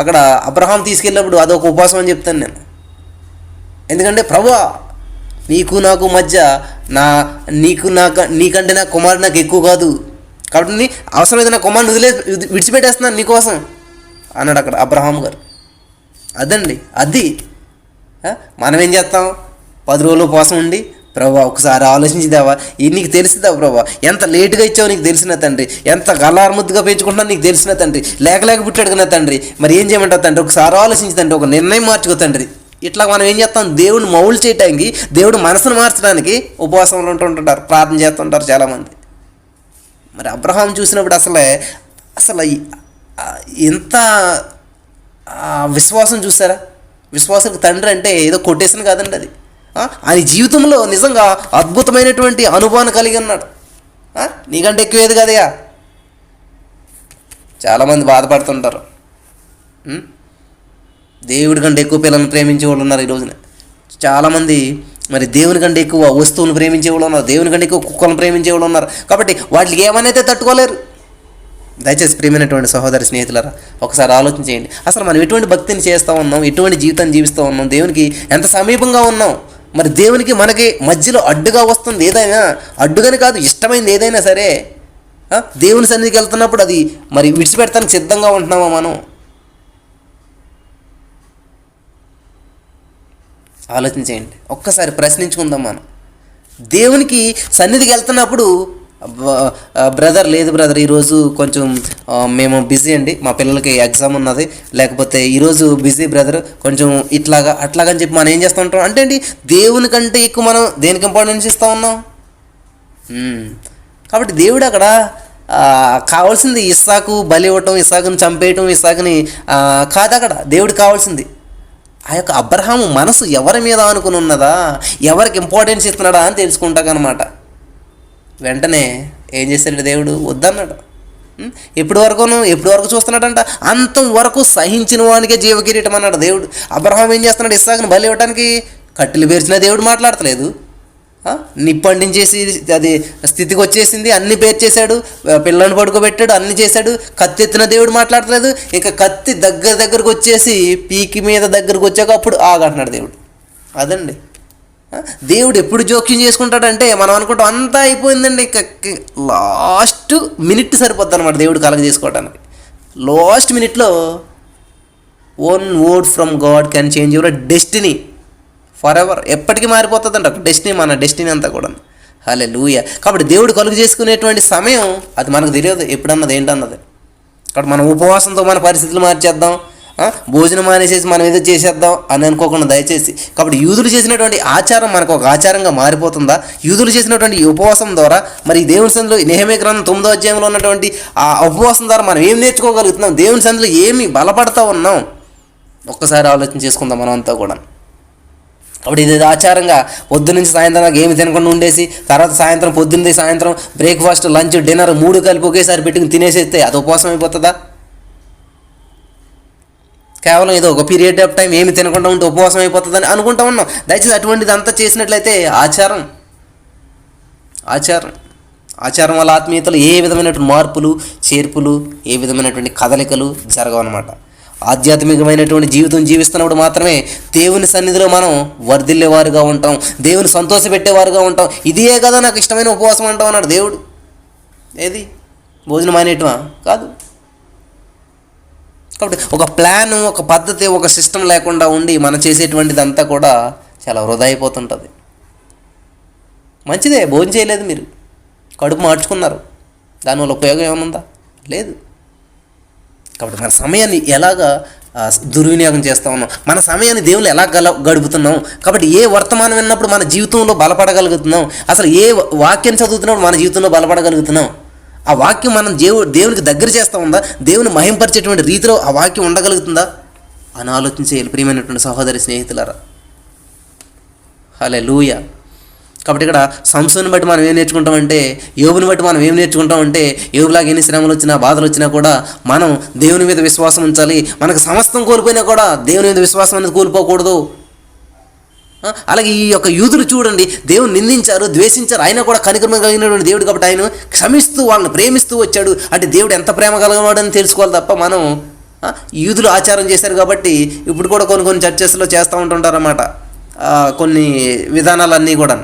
[SPEAKER 1] అక్కడ అబ్రహాం తీసుకెళ్ళినప్పుడు అదొక ఉపవాసం అని చెప్తాను నేను. ఎందుకంటే ప్రభువా నీకు నాకు మధ్య నీకంటే నా కుమారుడు నాకు ఎక్కువ కాదు కాబట్టి అవసరమైతే నా కుమారుని విడిచిపెట్టేస్తున్నాను నీకోసం అన్నాడు అక్కడ అబ్రహాం గారు. అదండి అది. మనం ఏం చేస్తాం, 10 రోజులు ఉపవాసం ఉండి ప్రభా ఒకసారి ఆలోచించిదావా, నీకు తెలిసిందా ప్రభా, ఎంత లేటుగా ఇచ్చావు నీకు తెలిసిన తండ్రి, ఎంత గల్లారముద్దుగా పెంచుకుంటున్నా నీకు తెలిసిన తండ్రి, లేక పుట్టాడు కదా తండ్రి, మరి ఏం చేయమంటావు తండ్రి, ఒకసారి ఆలోచించి తండ్రి, ఒక నిర్ణయం మార్చుకో తండ్రి. ఇట్లా మనం ఏం చేస్తాం, దేవుడిని మౌలు చేయటానికి, దేవుడు మనసును మార్చడానికి ఉపవాసంలో ఉంటుంటారు, ప్రార్థన చేస్తుంటారు చాలామంది. మరి అబ్రహాం చూసినప్పుడు అసలు ఎంత విశ్వాసం చూసారా. విశ్వాసానికి తండ్రి అంటే ఏదో కొటేషన్ కాదండి అది. ఆయన జీవితంలో నిజంగా అద్భుతమైనటువంటి అనుభవాన్ని కలిగి ఉన్నాడు. నీకంటే ఎక్కువేది కదయా. చాలామంది బాధపడుతుంటారు, దేవుడి కంటే ఎక్కువ పిల్లల్ని ప్రేమించే వాళ్ళు ఉన్నారు ఈ రోజున. చాలామంది మరి దేవుని కంటే ఎక్కువ వస్తువులను ప్రేమించే వాళ్ళు ఉన్నారు, దేవుని కంటే ఎక్కువ కుక్కలను ప్రేమించే వాళ్ళు ఉన్నారు. కాబట్టి వాటికి ఏమనైతే తట్టుకోలేరు. దయచేసి ప్రియమైనటువంటి సహోదరి స్నేహితులారా ఒకసారి ఆలోచన చేయండి. అసలు మనం ఎటువంటి భక్తిని చేస్తూ ఉన్నాం, ఎటువంటి జీవితాన్ని జీవిస్తూ ఉన్నాం, దేవునికి ఎంత సమీపంగా ఉన్నాం. మరి దేవునికి మనకి మధ్యలో అడ్డుగా వస్తుంది ఏదైనా, అడ్డుగానే కాదు ఇష్టమైంది ఏదైనా సరే దేవుని సన్నిధికి వెళ్తున్నప్పుడు అది మరి విడిచిపెడతానికి సిద్ధంగా ఉంటున్నామా మనం? ఆలోచించేయండి, ఒక్కసారి ప్రశ్నించుకుందాం. మనం దేవునికి సన్నిధికి వెళ్తున్నప్పుడు బ్రదర్ లేదు బ్రదర్ ఈరోజు కొంచెం మేము బిజీ అండి, మా పిల్లలకి ఎగ్జామ్ ఉన్నది, లేకపోతే ఈరోజు బిజీ బ్రదర్ కొంచెం అట్లాగని చెప్పి మనం ఏం చేస్తూ ఉంటాం అంటే అండి, దేవుని కంటే ఎక్కువ మనం దేనికి ఇంపార్టెన్స్ ఇస్తూ ఉన్నాం. కాబట్టి దేవుడు అక్కడ కావాల్సింది ఇస్సాకు బలి ఇవ్వటం, ఇస్సాకుని చంపేయటం, ఇస్సాకుని కాదు అక్కడ దేవుడు కావాల్సింది. ఆ యొక్క అబ్రహాము మనసు ఎవరి మీద అనుకుని ఉన్నదా, ఎవరికి ఇంపార్టెన్స్ ఇస్తున్నాడా అని తెలుసుకుంటాకనమాట. వెంటనే ఏం చేశాడు దేవుడు, వద్దన్నాడు. ఎప్పటి వరకు చూస్తున్నాడంట, అంతం వరకు సహించిన వానికే జీవకిరీటం అన్నాడు దేవుడు. అబ్రహాం ఏం చేస్తున్నాడు, ఇస్సాకుని బలి ఇవ్వడానికి కట్టెలు పేర్చిన దేవుడు మాట్లాడతలేదు. నిప్పండించేసి అది స్థితికి వచ్చేసింది, అన్ని పేర్చేశాడు, పిల్లని పడుకోబెట్టాడు, అన్ని చేశాడు, కత్తి ఎత్తిన దేవుడు మాట్లాడలేదు. ఇక కత్తి దగ్గరకు వచ్చేసి పీకి మీద దగ్గరకు వచ్చాక అప్పుడు ఆగంటున్నాడు దేవుడు. అదండి దేవుడు ఎప్పుడు జోక్యం చేసుకుంటాడంటే మనం అనుకుంటాం అంతా అయిపోయిందండి, ఇక లాస్ట్ మినిట్ సరిపోద్ది అనమాట దేవుడు కలగ చేసుకోవడానికి. లాస్ట్ మినిట్లో one word from God can change your destiny for ever. ఎప్పటికీ మారిపోతుందంట డెస్టినీ, మన డెస్టినీ అంతా కూడా. హల్లెలూయా. కాబట్టి దేవుడు కలుగు చేసుకునేటువంటి సమయం అది మనకు తెలియదు ఎప్పుడన్నది ఏంటన్నది. కాబట్టి మనం ఉపవాసంతో మన పరిస్థితులు మార్చేద్దాం, భోజనం మానేసేసి మనం ఏదో చేసేద్దాం అని అనుకోకుండా దయచేసి. కాబట్టి యూదులు చేసినటువంటి ఆచారం మనకు ఒక ఆచారంగా మారిపోతుందా? యూదులు చేసినటువంటి ఈ ఉపవాసం ద్వారా మరి దేవుని సన్నిధిలో నెహెమీయా గ్రంథం 9వ అధ్యాయంలో ఉన్నటువంటి ఆ ఉపవాసం ద్వారా మనం ఏం నేర్చుకోగలుగుతున్నాం, దేవుని సన్నిధిలో ఏమి బలపడతా ఉన్నాం, ఒక్కసారి ఆలోచన చేసుకుందాం మనం అంతా కూడా. కాబట్టి ఇది ఆచారంగా పొద్దు నుంచి సాయంత్రం నాకు ఏమి తినకుండా ఉండేసి తర్వాత సాయంత్రం పొద్దున్నది సాయంత్రం బ్రేక్ఫాస్ట్ లంచ్ డిన్నర్ 3 కలిపి ఒకేసారి పెట్టుకుని తినేసేస్తే అది ఉపవాసం అయిపోతుందా? కేవలం ఏదో ఒక పీరియడ్ ఆఫ్ టైం ఏమి తినకుండా ఉంటే ఉపవాసం అయిపోతుందని అనుకుంటా ఉన్నాం. దయచేసి అటువంటిది అంతా చేసినట్లయితే ఆచారం వల్ల ఆత్మీయతలు ఏ విధమైనటువంటి మార్పులు చేర్పులు, ఏ విధమైనటువంటి కదలికలు జరగవన్నమాట. ఆధ్యాత్మికమైనటువంటి జీవితం జీవిస్తున్నప్పుడు మాత్రమే దేవుని సన్నిధిలో మనం వర్ధిల్లేవారుగా ఉంటాం, దేవుని సంతోషపెట్టేవారుగా ఉంటాం. ఇదే కదా నాకు ఇష్టమైన ఉపవాసం అంటాం అన్నాడు దేవుడు. ఏది భోజనం అనేటమా? కాదు. కాబట్టి ఒక ప్లాను, ఒక పద్ధతి, ఒక సిస్టమ్ లేకుండా ఉండి మనం చేసేటువంటిది అంతా కూడా చాలా వృధా అయిపోతుంటుంది. మంచిదే, భోజనం చేయలేదు, మీరు కడుపు మార్చుకున్నారు, దానివల్ల ఉపయోగం ఏమైనా ఉందా? లేదు. కాబట్టి మన సమయాన్ని ఎలాగా దుర్వినియోగం చేస్తూ ఉన్నాం, మన సమయాన్ని దేవుళ్ళు ఎలా గడుపుతున్నాం, కాబట్టి ఏ వర్తమానం విన్నప్పుడు మన జీవితంలో బలపడగలుగుతున్నాం, అసలు ఏ వాక్యాన్ని చదువుతున్నప్పుడు మన జీవితంలో బలపడగలుగుతున్నాం, ఆ వాక్యం మనం దేవునికి దగ్గర చేస్తూ ఉందా, దేవుని మహింపరిచేటువంటి రీతిలో ఆ వాక్యం ఉండగలుగుతుందా అని ఆలోచించేయాలి ప్రియమైనటువంటి సహోదరి స్నేహితులారా. హల్లెలూయా. కాబట్టి ఇక్కడ సంసోన్ని బట్టి మనం ఏం నేర్చుకుంటామంటే, యోబుని బట్టి మనం ఏం నేర్చుకుంటామంటే, యోబులాగా ఎన్ని శ్రమలు వచ్చినా బాధలు వచ్చినా కూడా మనం దేవుని మీద విశ్వాసం ఉంచాలి. మనకు సమస్తం కోల్పోయినా కూడా దేవుని మీద విశ్వాసం అనేది కోల్పోకూడదు. అలాగే ఈ యొక్క యూదులు చూడండి, దేవుని నిందించారు, ద్వేషించారు, అయినా కూడా కనికరం కలిగినటువంటి దేవుడు కాబట్టి ఆయన క్షమిస్తూ వాళ్ళని ప్రేమిస్తూ వచ్చాడు. అంటే దేవుడు ఎంత ప్రేమ కలిగినాడని తెలుసుకోవాలి తప్ప మనం యూదులు ఆచారం చేశారు కాబట్టి ఇప్పుడు కూడా కొన్ని చర్చెస్లో చేస్తూ ఉంటుంటారన్నమాట కొన్ని విధానాలన్నీ కూడా.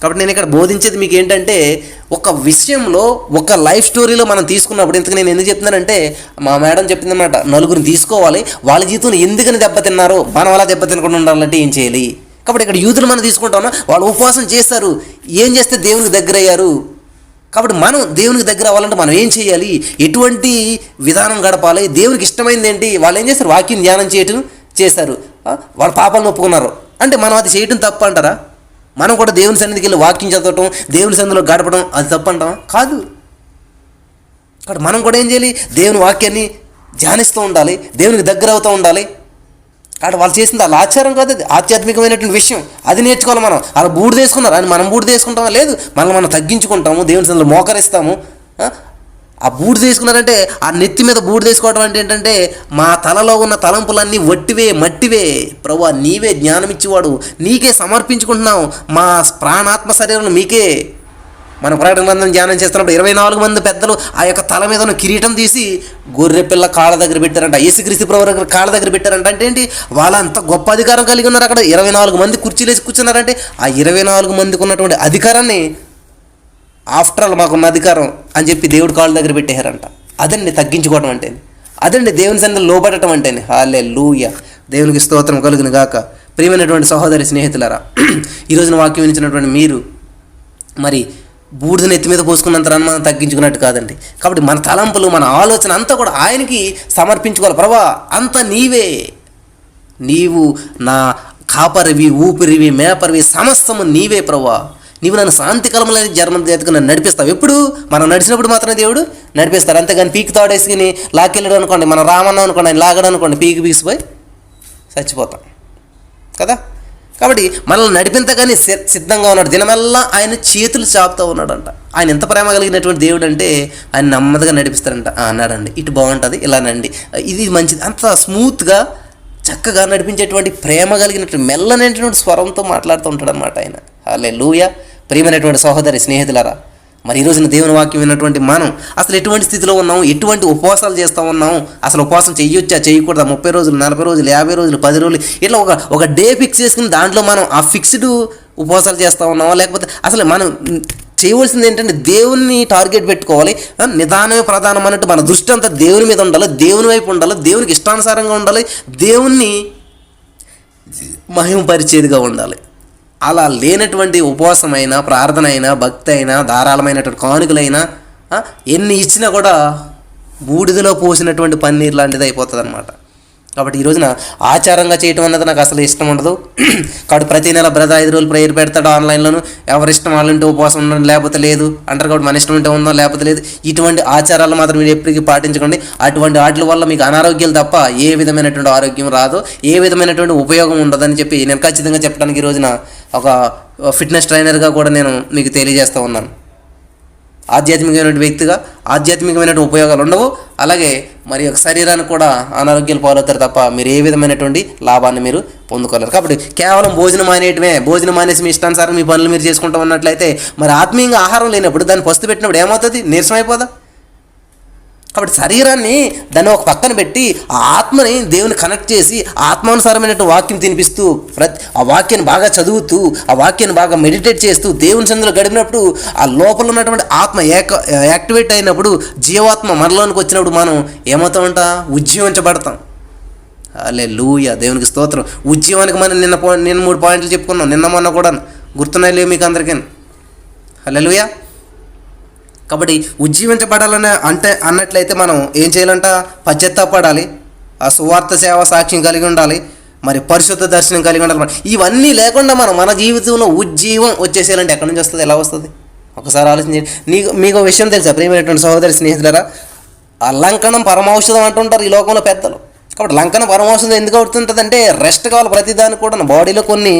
[SPEAKER 1] కాబట్టి నేను ఇక్కడ బోధించేది మీకు ఏంటంటే, ఒక విషయంలో ఒక లైఫ్ స్టోరీలో మనం తీసుకున్నప్పుడు, ఇంతకు నేను ఎందుకు చెప్తున్నానంటే మా మేడం చెప్పిందన్నమాట, నలుగురిని తీసుకోవాలి, వాళ్ళ జీవితంలో ఎందుకని దెబ్బతిన్నారు, మనం అలా దెబ్బతినకుండా ఉండాలంటే ఏం చేయాలి. కాబట్టి ఇక్కడ యూదులు మనం తీసుకుంటామన్నా, వాళ్ళు ఉపవాసం చేస్తారు, ఏం చేస్తే దేవునికి దగ్గర అయ్యారు. కాబట్టి మనం దేవునికి దగ్గర అవ్వాలంటే మనం ఏం చేయాలి, ఎటువంటి విధానం గడపాలి, దేవునికి ఇష్టమైంది ఏంటి. వాళ్ళు ఏం చేస్తారు, వాక్యం ధ్యానం చేయటం చేశారు, వాళ్ళ పాపాలను ఒప్పుకున్నారు. అంటే మనం అది చేయటం తప్పు అంటారా? మనం కూడా దేవుని సన్నిధికి వెళ్ళి వాక్యం చదవటం, దేవుని సన్నిధిలో గడపడం అది తప్పు అంటామా? కాదు. కాబట్టి మనం కూడా ఏం చేయాలి, దేవుని వాక్యాన్ని ధ్యానిస్తూ ఉండాలి, దేవునికి దగ్గర అవుతూ ఉండాలి. కాబట్టి వాళ్ళు చేసింది వాళ్ళ ఆచారం కాదు, అది ఆధ్యాత్మికమైనటువంటి విషయం, అది నేర్చుకోవాలి. మనం అలా బూడిద వేసుకున్నారు అని మనం బూడిద వేసుకుంటామా? లేదు, మనం తగ్గించుకుంటాము, దేవుని సన్నిధిలో మోకరిస్తాము. ఆ బూడిద వేసుకున్నారంటే, ఆ నెత్తి మీద బూడిద వేసుకోవడం అంటే ఏంటంటే, మా తలలో ఉన్న తలంపులన్నీ వట్టివే, మట్టివే, ప్రభువా నీవే జ్ఞానం ఇచ్చేవాడు, నీకే సమర్పించుకుంటున్నాం, మా ప్రాణాత్మ శరీరం మీకే. మన ప్రకటన గ్రంథం ధ్యానం చేస్తున్నప్పుడు 24 మంది పెద్దలు ఆ యొక్క తల మీద ఉన్న కిరీటం తీసి గొర్రె పిల్ల కాళ్ళ దగ్గర పెట్టారంట, యేసుక్రీస్తు ప్రభువు దగ్గర కాళ్ళ దగ్గర పెట్టారంట. అంటే ఏంటి, వాళ్ళ అంత గొప్ప అధికారం కలిగి ఉన్నారు. అక్కడ 24 మంది కుర్చీలేసి కూర్చున్నారంటే ఆ 24 మందికి ఉన్నటువంటి అధికారాన్ని, ఆఫ్టర్ ఆల్ మాకున్న అధికారం అని చెప్పి దేవుడి కాళ్ళ దగ్గర పెట్టేశారంట. అదండి తగ్గించుకోవడం అంటే, అదండి దేవుని సన్నిధిలో లోబడటం అంటే. హల్లెలూయా, దేవునికి స్తోత్రం కలుగును గాక. ప్రియమైనటువంటి సహోదరి స్నేహితులారా, ఈరోజున వాక్యం ఇచ్చినటువంటి మీరు మరి బూడిదని ఎత్తి మీద పోసుకున్నంతరాన్ని మనం తగ్గించుకున్నట్టు కాదండి. కాబట్టి మన తలంపులు, మన ఆలోచన అంతా కూడా ఆయనకి సమర్పించుకోవాలి. ప్రభా అంతా నీవే, నీవు నా కాపరివి, ఊపిరివి, మేపరివి, సమస్తము నీవే ప్రభా. నీవు నన్ను శాంతి కలమలని జన్మకు నన్ను నడిపిస్తావు. ఎప్పుడు మనం నడిచినప్పుడు మాత్రమే దేవుడు నడిపిస్తారు. అంతేగాని పీకి తాడేసుకుని లాక్కెళ్ళడం అనుకోండి, మనం రామన్నాం అనుకోండి, ఆయన లాగడం అనుకోండి, పీకి పీసిపోయి చచ్చిపోతాం కదా. కాబట్టి మనల్ని నడిపించగానే సిద్ధంగా ఉన్నాడు. దినమెల్లా ఆయన చేతులు చాపుతూ ఉన్నాడంట. ఆయన ఎంత ప్రేమ కలిగినటువంటి దేవుడు అంటే ఆయన నెమ్మదిగా నడిపిస్తారంట. అన్నాడండి, ఇటు బాగుంటుంది, ఇలానండి, ఇది మంచిది, అంత స్మూత్గా చక్కగా నడిపించేటువంటి ప్రేమ కలిగినటువంటి మెల్లనటువంటి స్వరంతో మాట్లాడుతూ ఉంటాడు అనమాట ఆయన. హల్లెలూయా. ప్రియమైనటువంటి సహోదరి స్నేహితులారా, మరి ఈరోజున దేవుని వాక్యం విన్నటువంటి మనం అసలు ఎటువంటి స్థితిలో ఉన్నాం, ఎటువంటి ఉపవాసాలు చేస్తూ ఉన్నాం, అసలు ఉపవాసం చేయొచ్చా చేయకూడదా, 30 రోజులు, 40 రోజులు, 50 రోజులు, 10 రోజులు, ఇట్లా ఒక డే ఫిక్స్ చేసుకుని దాంట్లో మనం ఆ ఫిక్స్డ్ ఉపవాసాలు చేస్తూ ఉన్నామా, లేకపోతే అసలు మనం చేయవలసింది ఏంటంటే దేవుని టార్గెట్ పెట్టుకోవాలి. నిదానమే ప్రధానం అన్నట్టు మన దృష్టి అంతా దేవుని మీద ఉండాలి, దేవుని వైపు ఉండాలి, దేవునికి ఇష్టానుసారంగా ఉండాలి, దేవుణ్ణి మహిమపరిచేదిగా ఉండాలి. అలా లేనటువంటి ఉపవాసమైనా, ప్రార్థన అయినా, భక్తి అయినా, ధారాళమైనటువంటి కానుకలైనా ఎన్ని ఇచ్చినా కూడా బూడిదలో పోసినటువంటి పన్నీర్ లాంటిది అయిపోతుంది అనమాట. కాబట్టి ఈ రోజున ఆచారంగా చేయటం అన్నది నాకు అసలు ఇష్టం ఉండదు. కాబట్టి ప్రతి నెల బ్రదర్ 5 రోజులు ప్రేయర్ పెడతాడు ఆన్లైన్లోను, ఎవరిష్టం వాళ్ళంటే ఉపవాసం ఉండడం, లేకపోతే లేదు అంటారు. కాబట్టి మన ఇష్టం ఉంటే ఉందాం, లేకపోతే లేదు. ఇటువంటి ఆచారాలు మాత్రం మీరు ఎప్పటికీ పాటించకండి. అటువంటి వాటి వల్ల మీకు అనారోగ్యాలు తప్ప ఏ విధమైనటువంటి ఆరోగ్యం రాదు, ఏ విధమైనటువంటి ఉపయోగం ఉండదని చెప్పి నేను ఖచ్చితంగా చెప్పడానికి ఈ రోజున ఒక ఫిట్నెస్ ట్రైనర్గా కూడా నేను మీకు తెలియజేస్తూ ఉన్నాను. ఆధ్యాత్మికమైన వ్యక్తిగా ఆధ్యాత్మికమైన ఉపయోగాలు ఉండవు. అలాగే మరి ఒక శరీరానికి కూడా అనారోగ్యాలు పాలవుతారు తప్ప మీరు ఏ విధమైనటువంటి లాభాన్ని మీరు పొందుకోలేరు. కాబట్టి కేవలం భోజనం మానేయటమే, భోజనం మానేసి మీ ఇష్టానుసారం మీ పనులు మీరు చేసుకుంటూ ఉన్నట్లయితే మరి ఆత్మీయంగా ఆహారం లేనప్పుడు దాన్ని పస్తు పెట్టినప్పుడు ఏమవుతుంది, నీరసం అయిపోదా. కాబట్టి శరీరాన్ని దాన్ని ఒక పక్కన పెట్టి ఆ ఆత్మని దేవుని కనెక్ట్ చేసి ఆత్మానుసారమైనటువంటి వాక్యం తినిపిస్తూ ఆ వాక్యాన్ని బాగా చదువుతూ ఆ వాక్యాన్ని బాగా మెడిటేట్ చేస్తూ దేవుని సన్నిధిలో గడిపినప్పుడు ఆ లోపల ఉన్నటువంటి ఆత్మ యాక్టివేట్ అయినప్పుడు జీవాత్మ మనలోనికి వచ్చినప్పుడు మనం ఏమవుతామంట, ఉజ్జీవించబడతాం. హల్లెలూయా, దేవునికి స్తోత్రం. ఉజ్జీవానికి మనం నిన్న 3 పాయింట్లు చెప్పుకున్నాం, నిన్న మొన్న కూడా గుర్తున్నాయి లేవు మీకు అందరికీ. హల్లెలూయా. కాబట్టి ఉజ్జీవించబడాలని అన్నట్లయితే మనం ఏం చేయాలంట? పశ్చాత్తాపడాలి, ఆ సువార్త సేవ సాక్ష్యం కలిగి ఉండాలి, మరి పరిశుద్ధ దర్శనం కలిగి ఉండాలి. ఇవన్నీ లేకుండా మన జీవితంలో ఉజ్జీవం వచ్చేసేయాలంటే ఎక్కడి నుంచి వస్తుంది? ఎలా వస్తుంది? ఒకసారి ఆలోచించండి. మీకు విషయం తెలుసా ప్రియమైనటువంటి సహోదరి స్నేహితులారా? ఆ లంకనం పరమౌషధం అంటుంటారు ఈ లోకంలో పెద్దలు. కాబట్టి లంకనం పరమౌషధం ఎందుకు అవుతుంటుందంటే రెస్ట్ కావాలి ప్రతిదానికి కూడా. బాడీలో కొన్ని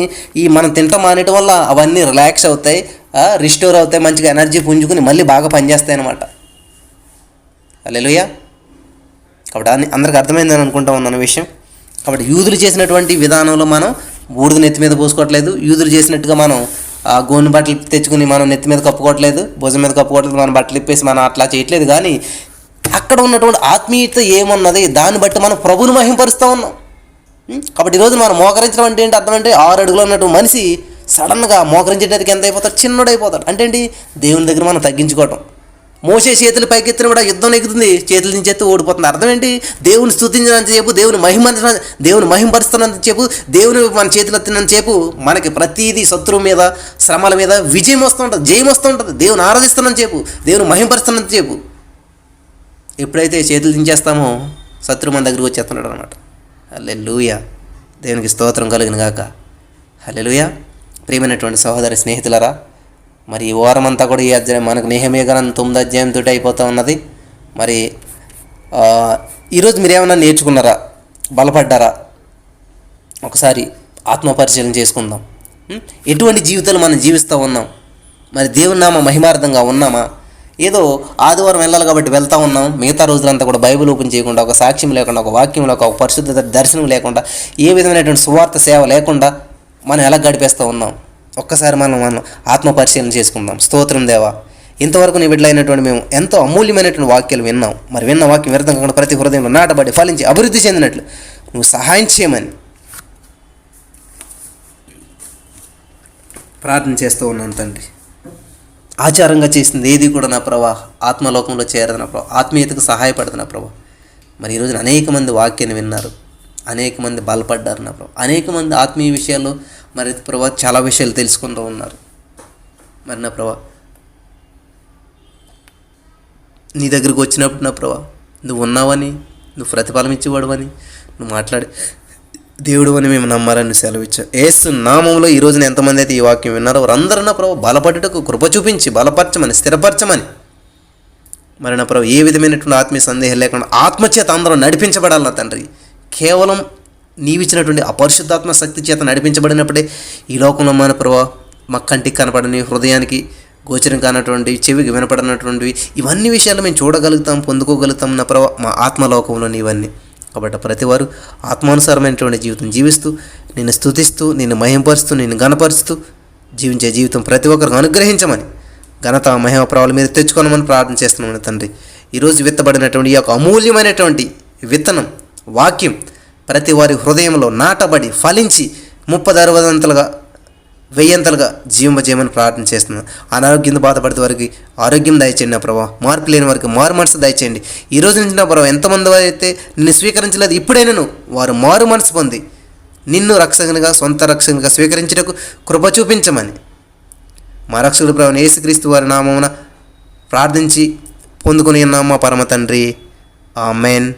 [SPEAKER 1] మనం తింటాం మానేయటం వల్ల అవన్నీ రిలాక్స్ అవుతాయి, రిస్టోర్ అవుతాయి, మంచిగా ఎనర్జీ పుంజుకుని మళ్ళీ బాగా పనిచేస్తాయి అన్నమాట. హల్లెలూయా. కాబట్టి అందరికి అర్థమైందని అనుకుంటా ఉన్నాను విషయం. కాబట్టి యూదులు చేసినటువంటి విధానంలో మనం బూడిద నెత్తి మీద పోసుకోవట్లేదు. యూదులు చేసినట్టుగా మనం గోను బట్టలు తెచ్చుకుని మనం నెత్తి మీద కప్పుకోవట్లేదు, భుజం మీద కప్పుకోవట్లేదు, మనం బట్టలు ఇప్పేసి మనం అట్లా చేయట్లేదు. కానీ అక్కడ ఉన్నటువంటి ఆత్మీయత ఏమున్నది దాన్ని బట్టి మనం ప్రభువుని మహింపరుస్తూ ఉన్నాం. కాబట్టి ఈరోజు మనం మోకరించడం అంటే ఏంటి అర్థం? అంటే 6 అడుగులు ఉన్నటువంటి మనిషి సడన్గా మోకరించేటట్టుకి ఎంత అయిపోతాడు? చిన్నడైపోతాడు. అంటే ఏంటి? దేవుని దగ్గర మనం తగ్గించుకోవటం. మోసే చేతులు పైకెత్తిన కూడా యుద్ధం నెగ్గుతుంది, చేతుల నుంచి ఎత్తి ఓడిపోతుంది. అర్థం ఏంటి? దేవుని స్తుతించినంత సేపు, దేవుని మహింపరుస్తున్నంత సేపు, దేవుని మన చేతులు ఎత్తినంత సేపు మనకి ప్రతిదీ శత్రువు మీద, శ్రమల మీద విజయం వస్తూ ఉంటుంది, జయం వస్తూ ఉంటుంది. దేవుని ఆరాధిస్తున్నంత సేపు, దేవుని మహింపరుస్తున్నంత సేపు. ఎప్పుడైతే చేతులు దించేస్తామో శత్రువు మన దగ్గరికి వచ్చేస్తున్నాడు అనమాట. హల్లెలూయా. దేవునికి స్తోత్రం కలుగును గాక. హల్లెలూయా. ప్రియమైనటువంటి సహోదరి స్నేహితులరా, మరి ఈ వారమంతా కూడా ఈ అధ్యాయం మనకు నెహెమీయా గ్రంథం 9వ అధ్యాయంతో అయిపోతూ ఉన్నది. మరి ఈరోజు మీరు ఏమైనా నేర్చుకున్నారా? బలపడ్డారా? ఒకసారి ఆత్మపరిశీలన చేసుకుందాం. ఎటువంటి జీవితాలు మనం జీవిస్తూ ఉన్నాం? మరి దేవుని నామ మహిమార్థంగా ఉన్నామా? ఏదో ఆదివారం వెళ్ళాలి కాబట్టి వెళ్తూ ఉన్నాం, మిగతా రోజులంతా కూడా బైబిల్ ఓపెన్ చేయకుండా, ఒక సాక్ష్యం లేకుండా, ఒక వాక్యం లేకుండా, ఒక పరిశుద్ధ దర్శనం లేకుండా, ఏ విధమైనటువంటి సువార్త సేవ లేకుండా మనం ఎలా గడిపేస్తూ ఉన్నాం? ఒక్కసారి మనం ఆత్మ పరిశీలన చేసుకుందాం. స్తోత్రం దేవా, ఇంతవరకు నీ బిడ్డలైనటువంటి మేము ఎంతో అమూల్యమైనటువంటి వాక్యాలు విన్నాం. మరి విన్న వాక్యం వ్యర్థం కాకుండా ప్రతి హృదయంలో నాటబడి ఫలించి అభివృద్ధి చెందినట్లు నువ్వు సహాయం చేయమని ప్రార్థన చేస్తూ ఉన్నాను తండ్రి. ఆచారంగా చేసింది ఏది కూడా నా ప్రభా ఆత్మలోకంలో చేరదు నా ప్రభా, ఆత్మీయతకు సహాయపడదు నా ప్రభా. మరి ఈరోజున అనేక మంది వాక్యాన్ని విన్నారు, అనేక మంది బలపడ్డారు నా ప్రభా, అనేక మంది ఆత్మీయ విషయాల్లో మరి ప్రభా చాలా విషయాలు తెలుసుకుంటూ ఉన్నారు. మరి నా ప్రభా నీ దగ్గరకు వచ్చినప్పుడు నా ప్రభా నువ్వు ఉన్నావని, నువ్వు ప్రతిఫలం ఇచ్చేవాడువని, నువ్వు మాట్లాడి దేవుడు అని మేము నమ్మాలని సెలవిచ్చావు. యేసు నామంలో ఈ రోజున ఎంతమంది అయితే ఈ వాక్యం విన్నారో వారందరూ నా ప్రభు బలపడుటకు కృప చూపించి బలపరచమని, స్థిరపరచమని. మరి నా ప్రభు ఏ విధమైనటువంటి ఆత్మీయ సందేహం లేకుండా ఆత్మచేత అందరూ నడిపించబడాలి నా తండ్రి. కేవలం నీవిచ్చినటువంటి అపరిశుద్ధాత్మ శక్తి చేత నడిపించబడినప్పుడే ఈ లోకంలో మన ప్రభు మా కంటికి కనపడని, హృదయానికి గోచరం కానటువంటి, చెవికి వినపడనటువంటివి ఇవన్నీ విషయాలు మేము చూడగలుగుతాం, పొందుకోగలుగుతాం నా ప్రభు మా ఆత్మలోకంలో ఇవన్నీ. కాబట్టి ప్రతివారు ఆత్మానుసారమైనటువంటి జీవితం జీవిస్తూ, నిన్ను స్తుతిస్తూ, నిన్ను మహింపరుస్తూ, నిన్ను గణపరుస్తూ జీవించే జీవితం ప్రతి ఒక్కరికి అనుగ్రహించమని, ఘనత మహిమ ప్రభావాల మీద తెచ్చుకోనమని ప్రార్థన చేస్తున్నామని తండ్రి. ఈరోజు విత్తబడినటువంటి ఈ యొక్క అమూల్యమైనటువంటి విత్తనం వాక్యం ప్రతి వారి హృదయంలో నాటబడి ఫలించి 30-60 వెయ్యంతలుగా జీవింపజేయమని ప్రార్థన చేస్తున్నాను. అనారోగ్యంతో బాధపడితే వారికి ఆరోగ్యం దయచేయండి నా ప్రభావ, మార్పు లేని వారికి మారు మనసు దయచేయండి. ఈ రోజు నుంచి నా ప్రభావ ఎంతమంది అయితే నిన్ను స్వీకరించలేదు ఇప్పుడైనాను వారు మారు మనసు పొంది నిన్ను రక్షకునిగా, సొంత రక్షకునిగా స్వీకరించుటకు కృప చూపించమని మా రక్షకుడు ప్రభు యేసుక్రీస్తు వారి నామమున ప్రార్థించి పొందుకొని ఉన్నాము మా పరమ తండ్రి. ఆమేన్.